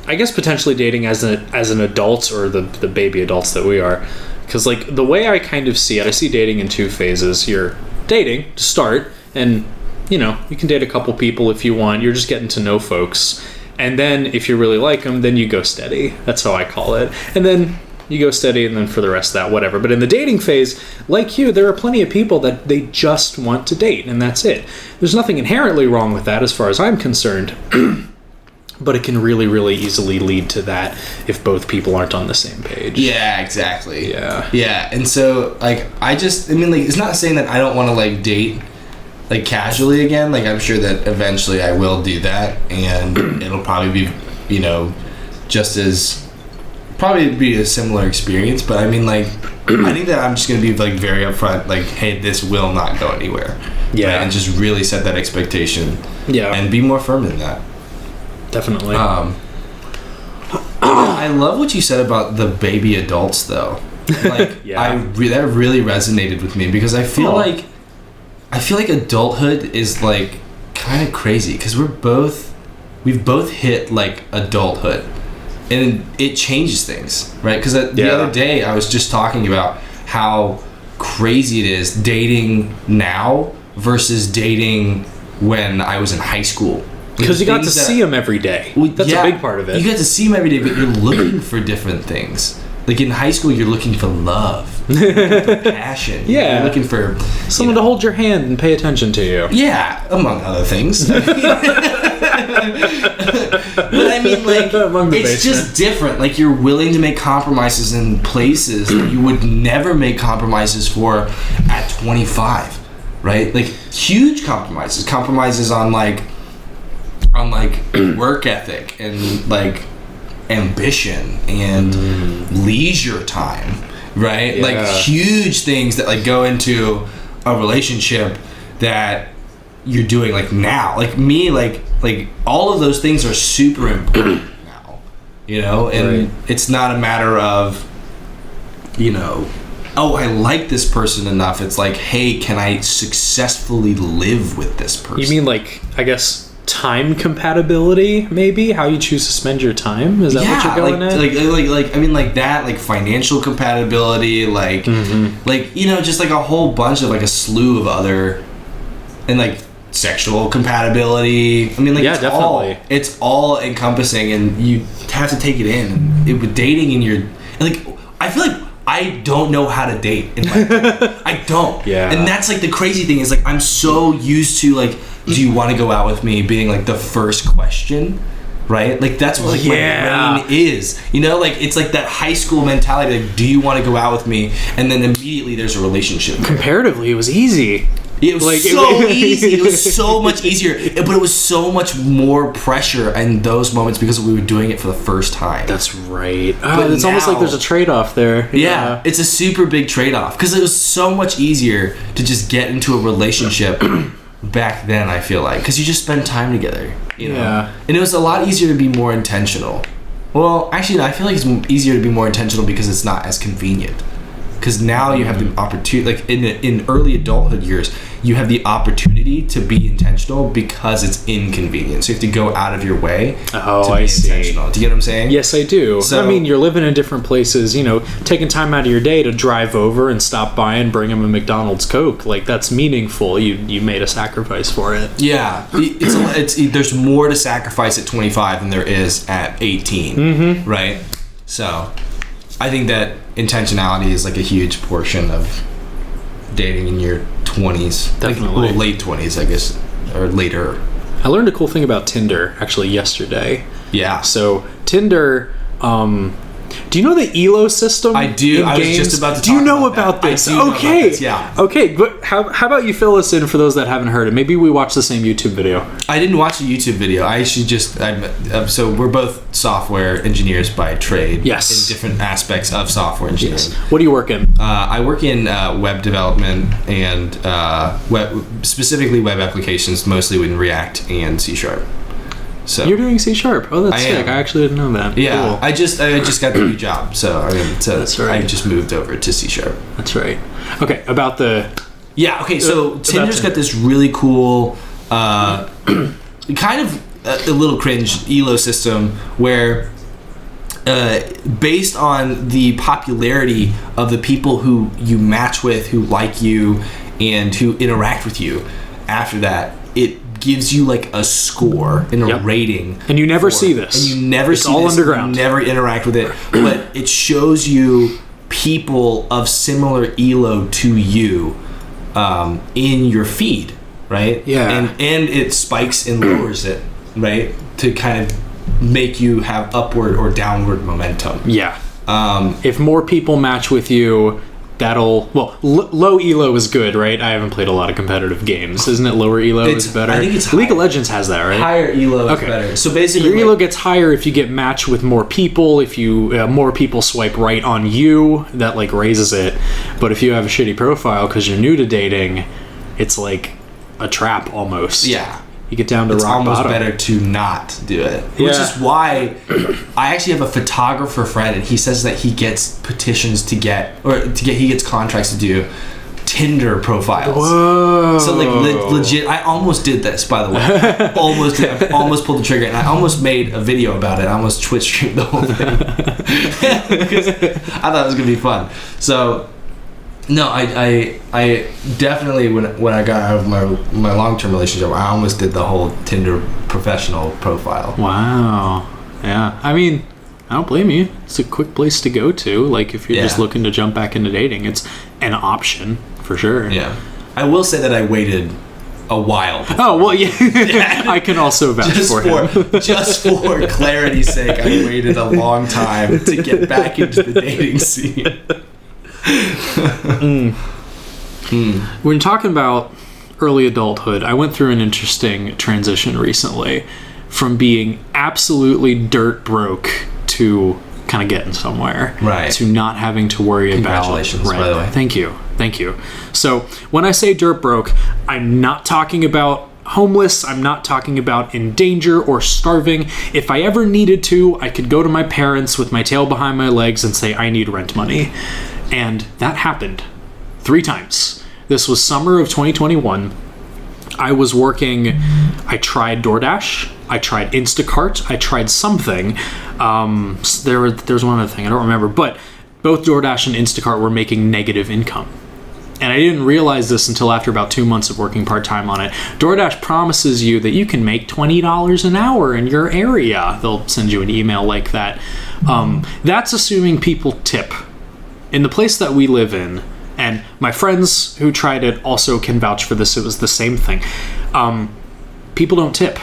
I guess potentially dating as an adult or the baby adults that we are, because like the way I kind of see it, I see dating in two phases. You're dating to start, and you know you can date a couple people if you want. You're just getting to know folks, and then if you really like them, then you go steady. That's how I call it. And then you go steady, and then for the rest of that, whatever. But in the dating phase, like you, there are plenty of people that they just want to date, and that's it. There's nothing inherently wrong with that as far as I'm concerned. But it can really, really easily lead to that if both people aren't on the same page. Yeah, exactly. Yeah. Yeah, and so like I mean like it's not saying that I don't want to like date like casually again. Like I'm sure that eventually I will do that, and it'll probably be, you know, just as probably be a similar experience. But I mean like I think that I'm just gonna be like very upfront, like, hey, this will not go anywhere. Yeah. Right? And just really set that expectation. Yeah. And be more firm in that. Definitely. I love what you said about the baby adults, though. Like, Yeah. that really resonated with me because I feel like adulthood is like kind of crazy because we've both hit like adulthood, and it changes things, right? Because the other day I was just talking about how crazy it is dating now versus dating when I was in high school. Because you got to see them every day. That's a big part of it. You get to see them every day, but you're looking for different things. Like in high school, you're looking for love, you're looking for passion. Yeah. You're looking for someone to hold your hand and pay attention to you. Yeah, among other things. But I mean, like, it's just different. Like, you're willing to make compromises in places that you would never make compromises for at 25, right? Like, huge compromises on work ethic and like ambition and leisure time, right? Yeah. Like, huge things that like go into a relationship that you're doing like now. Like me, like all of those things are super important now, you know. And Right. it's not a matter of, you know, oh, I like this person enough. It's like, hey, can I successfully live with this person? You mean like, I guess, time compatibility, maybe? How you choose to spend your time? Is that what you're going at? Like I mean, like that, like financial compatibility, like like, you know, just like a whole bunch of like a slew of other, and like sexual compatibility. I mean, like, Yeah, it's definitely. it's all encompassing, and you have to take it in. And with dating in your, like, I feel like I don't know how to date in my life. I don't. Yeah. And that's like the crazy thing is like I'm so used to like, do you want to go out with me being like the first question, right? Like that's what like my brain is, you know, like it's like that high school mentality, like, do you want to go out with me? And then immediately there's a relationship. Comparatively, it was easy. It was Like, so easy. It was so much easier, but it was so much more pressure in those moments because we were doing it for the first time. That's right. But It's almost like now- there's a trade-off there. Yeah, it's a super big trade-off because it was so much easier to just get into a relationship back then, I feel like, because you just spend time together, you know. Yeah. And it was a lot easier to be more intentional. Well, actually, no, I feel like it's easier to be more intentional because it's not as convenient. Because now you have the opportunity, like in early adulthood years, you have the opportunity to be intentional because it's inconvenient. So you have to go out of your way Oh, to be I see. intentional. Do you get what I'm saying? Yes, I do. So- I mean, you're living in different places, you know, taking time out of your day to drive over and stop by and bring him a McDonald's Coke. Like, that's meaningful. You made a sacrifice for it. Yeah, there's more to sacrifice at 25 than there is at 18, right? So, I think that intentionality is like a huge portion of dating in your 20s. Definitely. Like, well, late 20s, I guess, or later. I learned a cool thing about Tinder, actually, yesterday. Yeah. So, Tinder, do you know the Elo system? I do. in I was games? just about to Do you talk know about about that. I this? do know about Okay. this, yeah. Okay, but how about you fill us in for those that haven't heard it? Maybe we watched the same YouTube video. I didn't watch a YouTube video. I actually so we're both software engineers by trade. Yes. In different aspects of software engineering. What do you work in? I work in web development and specifically web applications, mostly in React and C#. So You're doing C#. Oh, that's I sick. am. I actually didn't know that. yeah, Cool. I just got the new job, so I mean, That's right. I just moved over to C#. That's right. Okay, about the... Yeah. Okay. So Tinder's got this really cool, kind of a little cringe Elo system where, based on the popularity of the people who you match with, who like you, and who interact with you, after that, it gives you like a score and a Yep. rating. And you never for see it. this. And you never It's see all this. underground. You never interact with it, but it shows you people of similar Elo to you in your feed, right? Yeah. And it spikes and lowers it, right, to kind of make you have upward or downward momentum. Yeah. If more people match with you, that'll... Well, low Elo is good, right? I haven't played a lot of competitive games. Isn't it lower Elo is better? I think it's League of higher. Legends has that, right? Higher Elo is Okay. better. So basically, Your Elo gets higher if you get matched with more people. If you more people swipe right on you, that like raises it. But if you have a shitty profile because you're new to dating, it's like a trap almost. yeah. You get down to It's rock almost bottom. better to not do it. Which Yeah. is why I actually have a photographer friend, and he says that he gets petitions he gets contracts to do Tinder profiles. Whoa. So like legit, I almost did this, by the way. I almost pulled the trigger, and I almost made a video about it. I almost Twitch streamed the whole thing because I thought it was gonna be fun. So. No, I definitely when I got out of my long-term relationship, I almost did the whole Tinder professional profile. Wow. Yeah. I mean, I don't blame you. It's a quick place to go to. Like, if you're just Yeah. looking to jump back into dating, it's an option for sure. Yeah, I will say that I waited a while. Oh, well, yeah. I can also vouch for him. Just for clarity's sake, I waited a long time to get back into the dating scene. When talking about early adulthood, I went through an interesting transition recently from being absolutely dirt broke to kind of getting somewhere, right, to not having to worry about rent. By the way. Thank you. So when I say dirt broke, I'm not talking about homeless. I'm not talking about in danger or starving. If I ever needed to, I could go to my parents with my tail behind my legs and say, I need rent money. And that happened 3 times. This was summer of 2021. I was working, I tried DoorDash, I tried Instacart, I tried something. There's one other thing, I don't remember, but both DoorDash and Instacart were making negative income. And I didn't realize this until after about 2 months of working part-time on it. DoorDash promises you that you can make $20 an hour in your area. They'll send you an email like that. That's assuming people tip. In the place that we live in, and my friends who tried it also can vouch for this, it was the same thing. People don't tip.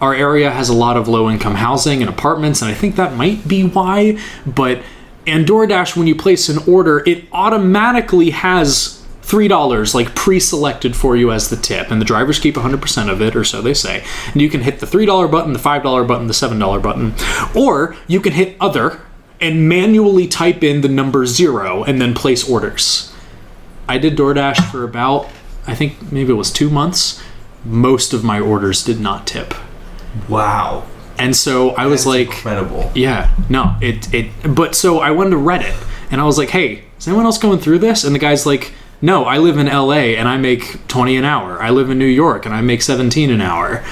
Our area has a lot of low-income housing and apartments, and I think that might be why. But in DoorDash, when you place an order, it automatically has $3 like pre-selected for you as the tip, and the drivers keep 100% of it, or so they say. And you can hit the $3 button, the $5 button, the $7 button, or you can hit other and manually type in the number 0 and then place orders. I did DoorDash for about, I think maybe it was 2 months. Most of my orders did not tip. Wow. And so I was like, incredible. Yeah, no, but so I went to Reddit and I was like, hey, is anyone else going through this? And the guy's like, no, I live in LA and I make 20 an hour. I live in New York and I make 17 an hour.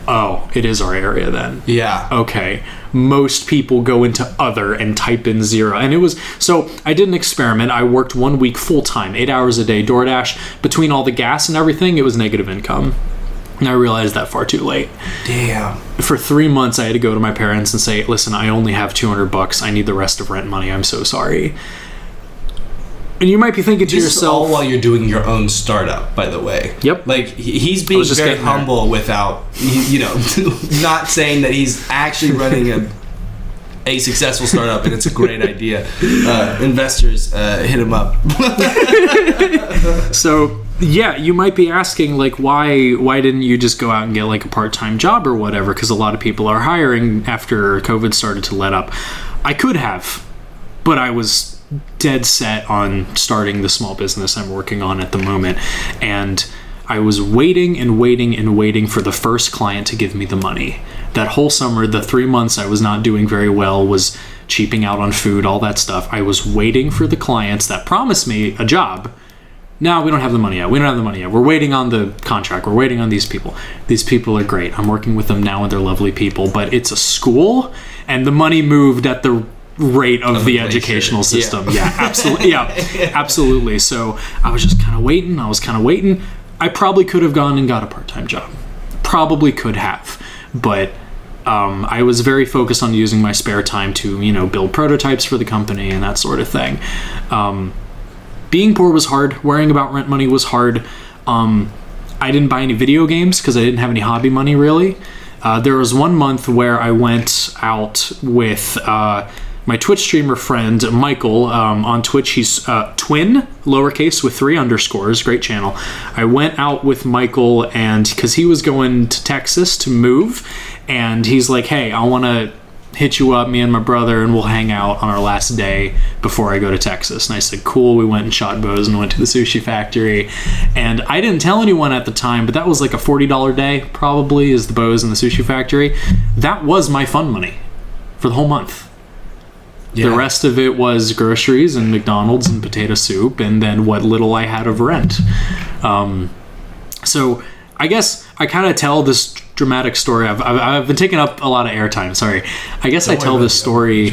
Oh, it is our area then. Yeah. Okay. Most people go into other and type in 0. And it was, so I did an experiment. I worked 1 week full time, 8 hours a day, DoorDash. Between all the gas and everything, it was negative income. And I realized that far too late. Damn. For 3 months, I had to go to my parents and say, listen, I only have $200. I need the rest of rent money. I'm so sorry. And you might be thinking to yourself... This is all while you're doing your own startup, by the way. Yep. Like, he's being very humble without, not saying that he's actually running a successful startup, and it's a great idea. Investors, hit him up. So, yeah, you might be asking, like, why didn't you just go out and get, like, a part-time job or whatever? Because a lot of people are hiring after COVID started to let up. I could have, but I was dead set on starting the small business I'm working on at the moment, and I was waiting for the first client to give me the money. That whole summer, the 3 months I was not doing very well, was cheaping out on food, all that stuff. I was waiting for the clients that promised me a job. No, we don't have the money yet. We're waiting on the contract. We're waiting on these people. These people are great. I'm working with them now and they're lovely people, but it's a school and the money moved at the rate of the educational system. Yeah, absolutely. Yeah, absolutely. So I was just kind of waiting. I probably could have gone and got a part-time job. Probably could have. But I was very focused on using my spare time to, build prototypes for the company and that sort of thing. Being poor was hard. Worrying about rent money was hard. I didn't buy any video games because I didn't have any hobby money, really. There was 1 month where I went out with my Twitch streamer friend, Michael. On Twitch, he's Twin, lowercase with 3 underscores. Great channel. I went out with Michael, and because he was going to Texas to move, and he's like, hey, I want to hit you up, me and my brother, and we'll hang out on our last day before I go to Texas. And I said, cool. We went and shot bows and went to the sushi factory. And I didn't tell anyone at the time, but that was like a $40 day, probably, is the bows and the sushi factory. That was my fun money for the whole month. Yeah. The rest of it was groceries and McDonald's and potato soup, and then what little I had of rent. So I guess I kind of tell this dramatic story. I've been taking up a lot of airtime. Sorry. I guess I tell this story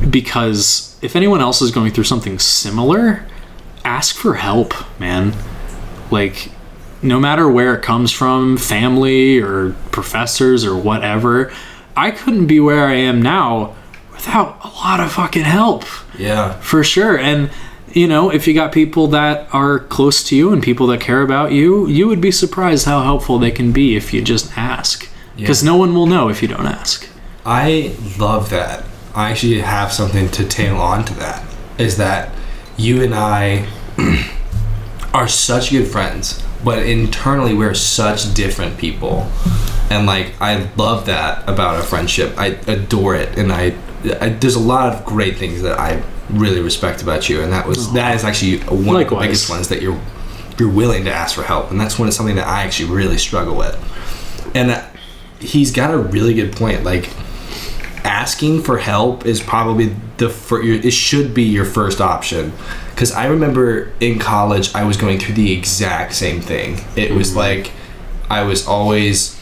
because if anyone else is going through something similar, ask for help, man. Like, no matter where it comes from, family or professors or whatever, I couldn't be where I am now without a lot of fucking help. Yeah. For sure. And if you got people that are close to you and people that care about you, you would be surprised how helpful they can be if you just ask. Because no one will know if you don't ask. I love that. I actually have something to tail on to that. Is that you and I are such good friends, but internally we're such different people. And like, I love that about our friendship. I adore it, and I there's a lot of great things that I really respect about you, and that is actually one of the biggest ones, that you're willing to ask for help, and that's something that I actually really struggle with. And he's got a really good point. Like, asking for help is probably it should be your first option. Because I remember in college I was going through the exact same thing. It was like I was always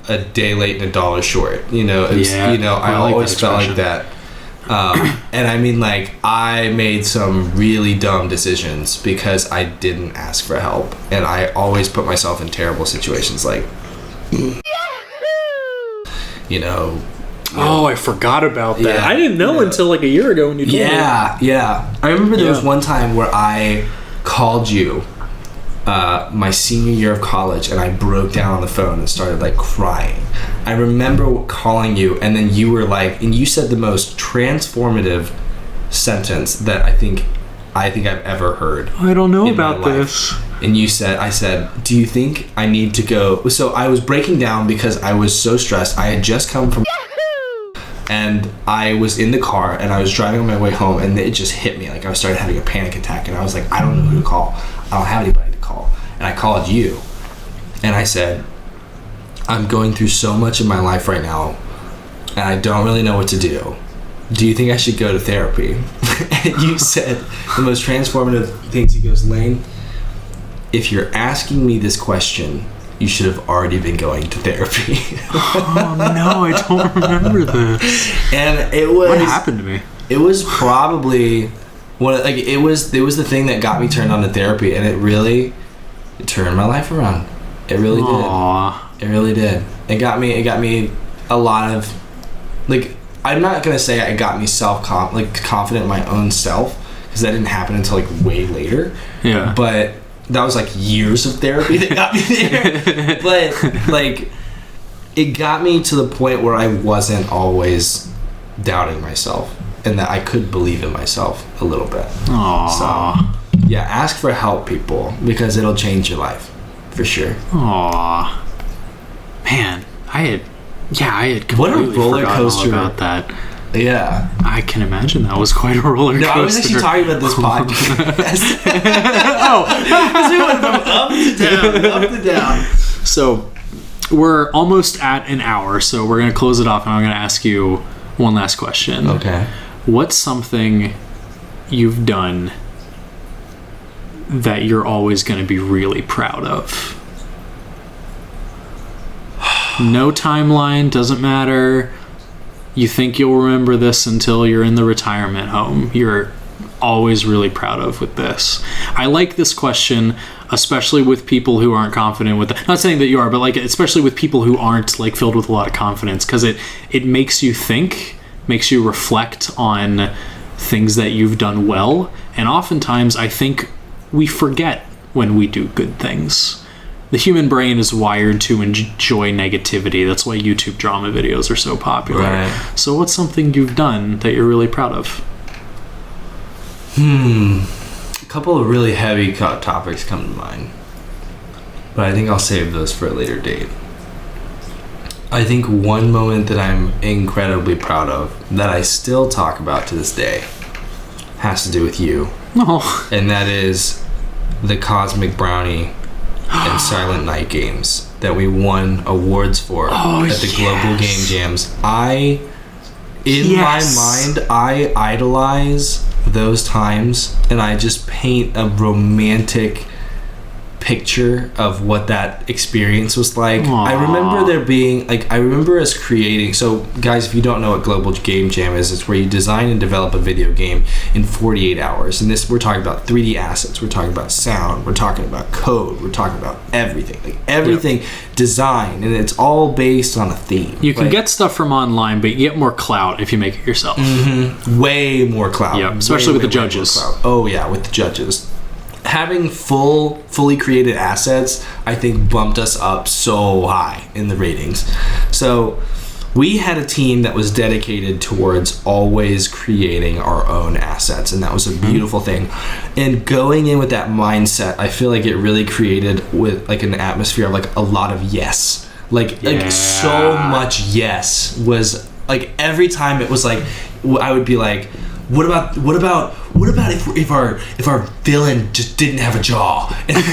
a day late and a dollar short. I always felt like that. And I mean, like, I made some really dumb decisions because I didn't ask for help, and I always put myself in terrible situations. Like, Oh, I forgot about that. Yeah, I didn't know until like a year ago when you told me. Yeah. I remember there was one time where I called you my senior year of college, and I broke down on the phone and started like crying. I remember calling you, and then you were like, and you said the most transformative sentence that I think I've ever heard. I don't know about this. And I said, do you think I need to go? So I was breaking down because I was so stressed. I had just come from and I was in the car, and I was driving on my way home, and it just hit me. Like, I started having a panic attack, and I was like, I don't know who to call. I don't have anybody to call. And I called you, and I said, I'm going through so much in my life right now, and I don't really know what to do. Do you think I should go to therapy? And you said the most transformative things. He goes, Lane, if you're asking me this question, you should have already been going to therapy. Oh no, I don't remember this. And it was... What happened to me? It was probably... it was the thing that got me turned on to therapy, and it turned my life around. It really did. It really did. It got me a lot of... Like, I'm not going to say it got me confident in my own self, because that didn't happen until like way later. Yeah. But that was like years of therapy that got me there. But like, it got me to the point where I wasn't always doubting myself, and that I could believe in myself a little bit. Aww. So yeah, ask for help, people, because it'll change your life for sure. Aww. Man, I had completely what a roller coaster about that. Yeah, I can imagine that was quite a roller coaster. No, I was actually talking about this podcast. Oh, we went from up to down. So we're almost at an hour, so we're gonna close it off, and I'm gonna ask you one last question. Okay. What's something you've done that you're always gonna be really proud of? No timeline, doesn't matter. You think you'll remember this until you're in the retirement home. You're always really proud of with this. I like this question, especially with people who aren't confident with it. Not saying that you are, but like especially with people who aren't like filled with a lot of confidence, because it makes you think, makes you reflect on things that you've done well. And oftentimes I think we forget when we do good things. The human brain is wired to enjoy negativity. That's why YouTube drama videos are so popular. Right. So what's something you've done that you're really proud of? A couple of really heavy topics come to mind, but I think I'll save those for a later date. I think one moment that I'm incredibly proud of, that I still talk about to this day, has to do with you. Oh. And that is the Cosmic Brownie and Silent Night games that we won awards for at the Global Game Jams. My mind, I idolize those times, and I just paint a romantic picture of what that experience was like. Aww. I remember there being I remember us creating. So guys, if you don't know what Global Game Jam is, it's where you design and develop a video game in 48 hours. And this, we're talking about 3D assets, we're talking about sound, we're talking about code, we're talking about everything, design, and it's all based on a theme. You can get stuff from online, but you get more clout if you make it yourself. Way more clout. Yeah, especially with the judges. Oh yeah, with the judges. Having fully created assets, I think bumped us up so high in the ratings. So we had a team that was dedicated towards always creating our own assets, and that was a beautiful thing. And going in with that mindset, I feel like it really created with like an atmosphere of like a lot of yes. Like so much yes was like every time it was like I would be like, what about if our villain just didn't have a jaw? And then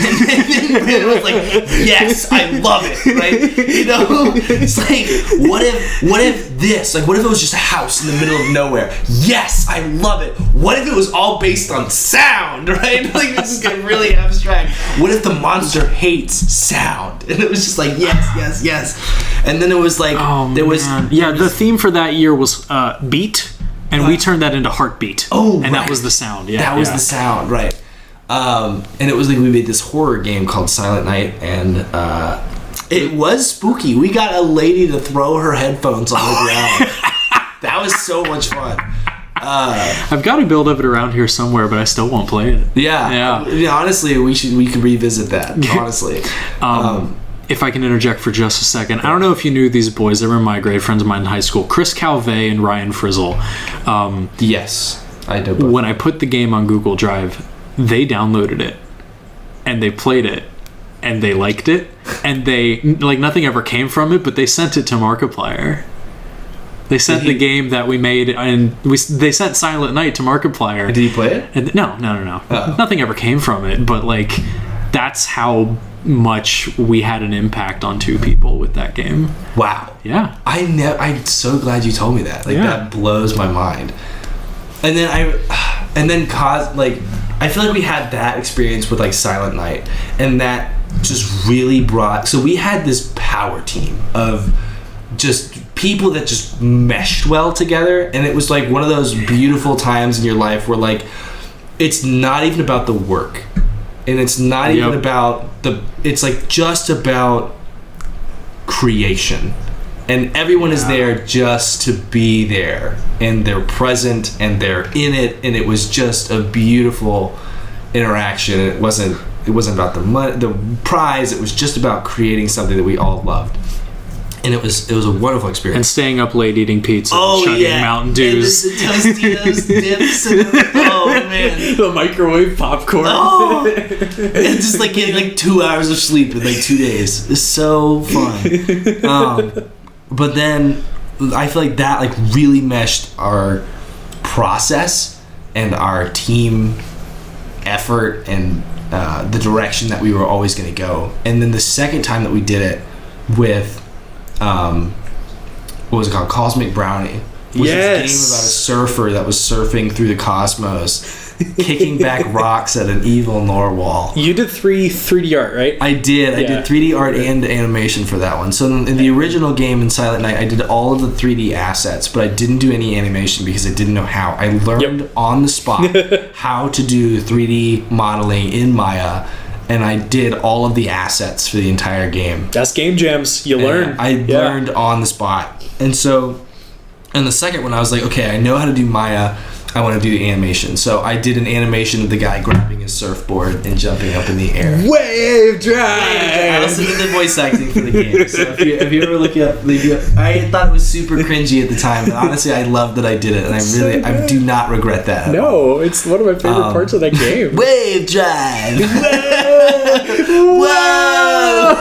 it was like, yes, I love it, right? You know, it's like, what if this? Like, what if it was just a house in the middle of nowhere? Yes, I love it. What if it was all based on sound, right? Like, this is getting really abstract. What if the monster hates sound? And it was just like, yes. And then it was like, the theme for that year was beat. And we turned that into heartbeat. Oh, and that was the sound. Yeah, that was the sound, right? And it was like we made this horror game called Silent Night, and it was spooky. We got a lady to throw her headphones on the ground. That was so much fun. I've got a build of it around here somewhere, but I still won't play it. Yeah. Honestly, we could revisit that. Honestly. If I can interject for just a second. I don't know if you knew these boys. They were my great friends of mine in high school. Chris Calvey and Ryan Frizzle. Yes, I do. When I put the game on Google Drive, they downloaded it. And they played it. And they liked it. And they, like, nothing ever came from it, but they sent it to Markiplier. They sent the game that we made, and they sent Silent Night to Markiplier. Did he play it? And no. Nothing ever came from it, but, like, that's how much we had an impact on two people with that game. Wow. Yeah. I'm so glad you told me that. Like, that blows my mind. And then I feel like we had that experience with like Silent Night, and that just really brought, so we had this power team of just people that just meshed well together, and it was like one of those beautiful times in your life where like it's not even about the work. And it's not even about it's like just about creation. And everyone is there just to be there. And they're present and they're in it. And it was just a beautiful interaction. It wasn't about the money, the prize. It was just about creating something that we all loved. And it was a wonderful experience. And staying up late eating pizza, chugging Mountain Dews. And the Tostitos dips. Man. The microwave popcorn. Oh. And just like getting like 2 hours of sleep in like 2 days. It's so fun. But then I feel like that like really meshed our process and our team effort and the direction that we were always going to go. And then the second time that we did it with what was it called? Cosmic Brownie. Was this game about a surfer that was surfing through the cosmos, kicking back rocks at an evil narwhal. You did 3D art, right? I did. I did 3D art and animation for that one. So in the original game in Silent Night, I did all of the 3D assets, but I didn't do any animation because I didn't know how. I learned on the spot how to do 3D modeling in Maya, and I did all of the assets for the entire game. That's game jams. You learn. I learned on the spot. And so, in the second one, I was like, okay, I know how to do Maya. I want to do the animation. So I did an animation of the guy grabbing his surfboard and jumping up in the air. Wave drive! I also did the voice acting for the game. So if you ever look it up, I thought it was super cringy at the time, but honestly, I love that I did it, and I do not regret that at all. No, it's one of my favorite parts of that game. Wave drive! Whoa!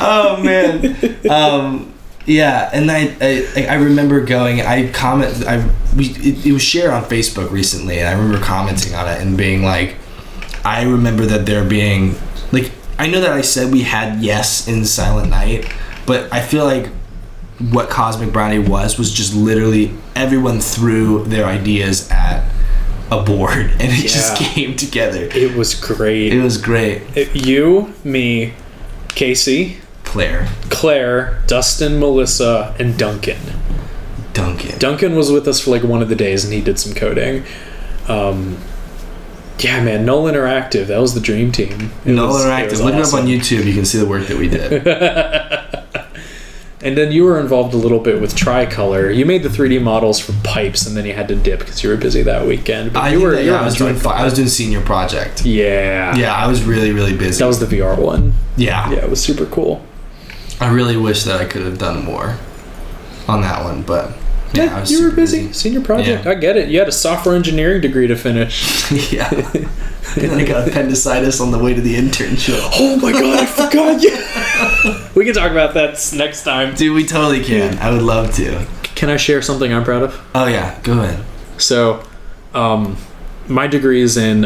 Oh man. Yeah, and I remember going. It was shared on Facebook recently, and I remember commenting on it and being like, I remember that there being like, I know that I said we had yes in Silent Night, but I feel like what Cosmic Brownie was just literally everyone threw their ideas at a board, and it just came together. It was great. It was great. You, me, Casey, Claire, Dustin, Melissa, and Duncan. Duncan was with us for like one of the days, and he did some coding. Yeah, man, Null Interactive. That was the dream team. Null Interactive. Look it up on YouTube. You can see the work that we did. And then you were involved a little bit with Tricolor. You made the 3D models for pipes, and then you had to dip because you were busy that weekend. But I was doing senior project. Yeah. Yeah, I was really, really busy. That was the VR one. Yeah. Yeah, it was super cool. I really wish that I could have done more on that one, but yeah, I was you were busy. Senior project. Yeah. I get it. You had a software engineering degree to finish. Yeah. And then I got appendicitis on the way to the internship. Oh my god, I forgot. Yeah. We can talk about that next time. Dude, we totally can. I would love to. Can I share something I'm proud of? Oh yeah, go ahead. So, my degree is in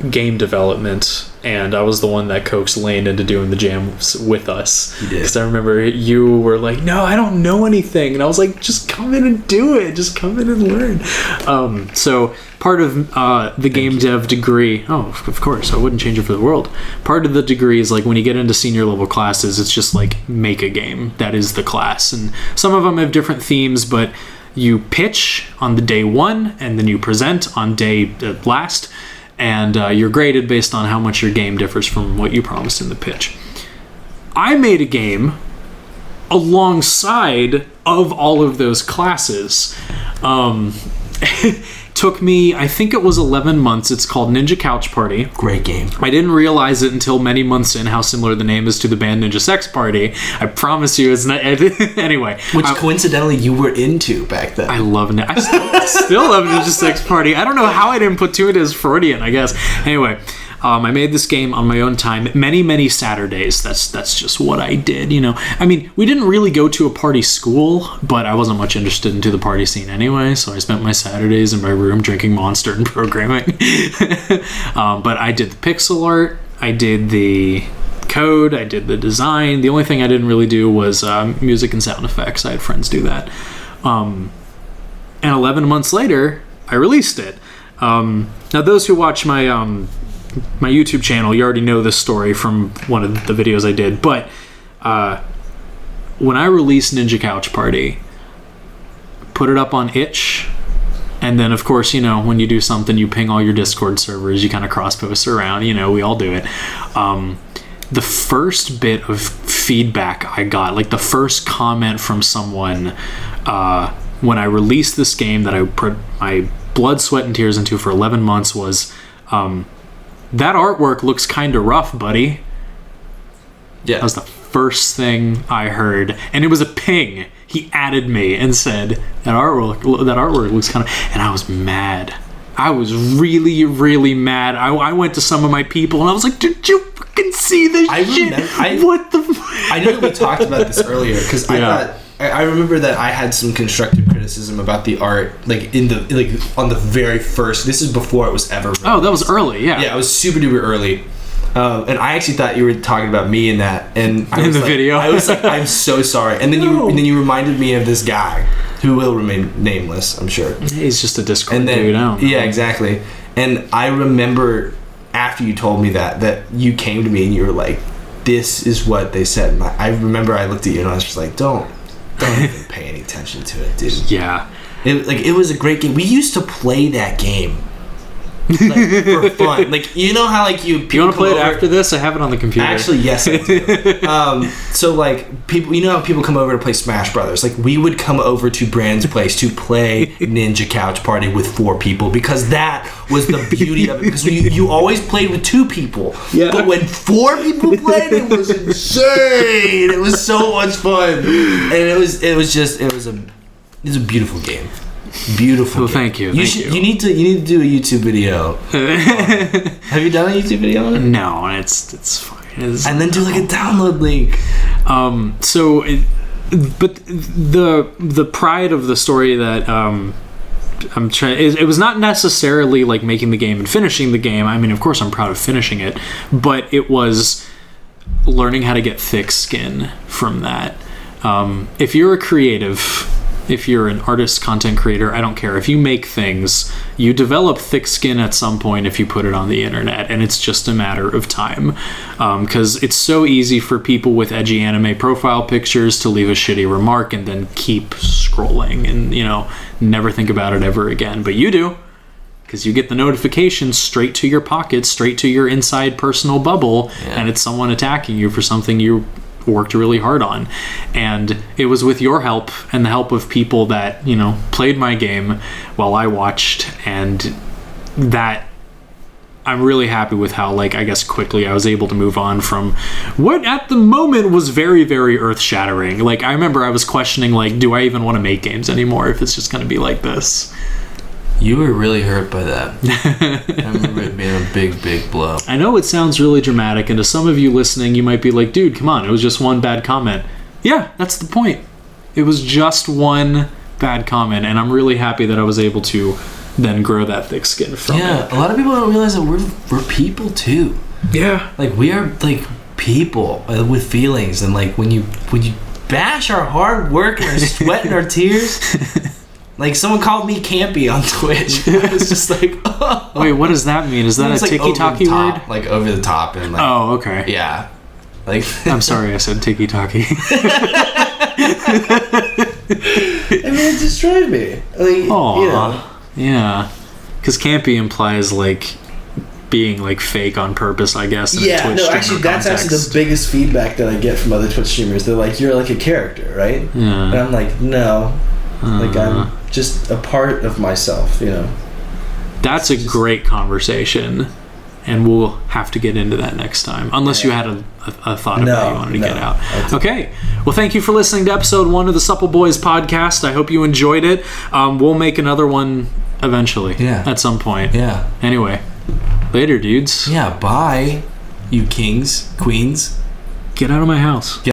game development, and I was the one that coaxed Lane into doing the jams with us. You did. Because I remember you were like, no, I don't know anything. And I was like, just come in and do it. Just come in and learn. So part of the game dev degree, of course, I wouldn't change it for the world. Part of the degree is like when you get into senior level classes, it's just like make a game. That is the class. And some of them have different themes, but you pitch on the day one, and then you present on day last, and you're graded based on how much your game differs from what you promised in the pitch. I made a game alongside of all of those classes. Took me, I think it was 11 months. It's called Ninja Couch Party. Great game. I didn't realize it until many months in how similar the name is to the band Ninja Sex Party. I promise you it's not. Anyway. Which coincidentally you were into back then. I love it. I still love Ninja Sex Party. I don't know how I didn't put two of it as Freudian, I guess. Anyway. I made this game on my own time, many Saturdays. That's just what I did, you know. I mean, we didn't really go to a party school, but I wasn't much interested into the party scene anyway, so I spent my Saturdays in my room drinking Monster and programming. But I did the pixel art, I did the code, I did the design. The only thing I didn't really do was music and sound effects. I had friends do that. And 11 months later, I released it. Now, those who watch my YouTube channel, you already know this story from one of the videos I did, but when I released Ninja Couch Party, put it up on itch, and then of course, you know, when you do something, you ping all your Discord servers, you kind of cross post around, you know, we all do it. The first bit of feedback I got, like the first comment from someone when I released this game that I put my blood, sweat, and tears into for 11 months was, that artwork looks kind of rough, buddy. Yeah. That was the first thing I heard. And it was a ping. He added me and said, that artwork looks kind of... And I was mad. I was really, really mad. I went to some of my people and I was like, did you fucking see this shit? What the... I know that we talked about this earlier, because I remember that I had some constructive criticism about the art, like on the very first. This is before it was ever released. Oh, that was early, yeah. Yeah, it was super duper early. And I actually thought you were talking about me in that, and I was in the video. I was like, I'm so sorry. And then you reminded me of this guy who will remain nameless, I'm sure. He's just a Discord dude. Yeah, exactly. And I remember after you told me that you came to me and you were like, "This is what they said." And I remember I looked at you and I was just like, "Don't even pay any attention to it, dude." Yeah. It was a great game. We used to play that game. Like, for fun. Like, you know how like you want to play it after this? I have it on the computer. Actually, yes, I do. So like people, you know how people come over to play Smash Brothers? Like, we would come over to Brand's place to play Ninja Couch Party with 4 people, because that was the beauty of it. Because you always played with 2 people, but when 4 people played, it was insane. It was so much fun, and it was a beautiful game. Beautiful. Well, game. thank you. You need to do a YouTube video. Have you done a YouTube video on it? No, it's fine. And then do like a download link. But the pride of the story that I'm trying, it was not necessarily like making the game and finishing the game. I mean, of course, I'm proud of finishing it, but it was learning how to get thick skin from that. If you're a creative if you're an artist, content creator, I don't care. If you make things, you develop thick skin at some point if you put it on the internet, and it's just a matter of time. Because it's so easy for people with edgy anime profile pictures to leave a shitty remark and then keep scrolling and, never think about it ever again. But you do. Because you get the notification straight to your pocket, straight to your inside personal bubble, and it's someone attacking you for something you worked really hard on. And it was with your help and the help of people that, played my game while I watched, and that I'm really happy with how, I guess quickly I was able to move on from what at the moment was very, very earth-shattering. I remember I was questioning, do I even want to make games anymore if it's just going to be like this? You were really hurt by that. I remember it being a big, big blow. I know it sounds really dramatic, and to some of you listening, you might be like, dude, come on, it was just one bad comment. Yeah, that's the point. It was just one bad comment, and I'm really happy that I was able to then grow that thick skin from it. Yeah, a lot of people don't realize that we're people too. Yeah. We are people with feelings, and when you bash our hard work and our sweat and our tears. Someone called me campy on Twitch. I was just oh. Wait, what does that mean? Is that a tiki-taki word? Over the top and oh, okay. Yeah. I'm sorry I said tiki-taki. It destroyed me. Aww. Yeah. Because campy implies being fake on purpose, I guess. Yeah, no, actually, that's actually the biggest feedback that I get from other Twitch streamers. They're you're a character, right? Yeah. And I'm no. I'm just a part of myself, That's a great conversation, and we'll have to get into that next time. Unless you had a thought about you wanted to get out. Okay. Well, thank you for listening to episode 1 of the Supple Boys podcast. I hope you enjoyed it. We'll make another one eventually. Yeah. At some point. Yeah. Anyway. Later, dudes. Yeah, bye, you kings, queens. Get out of my house.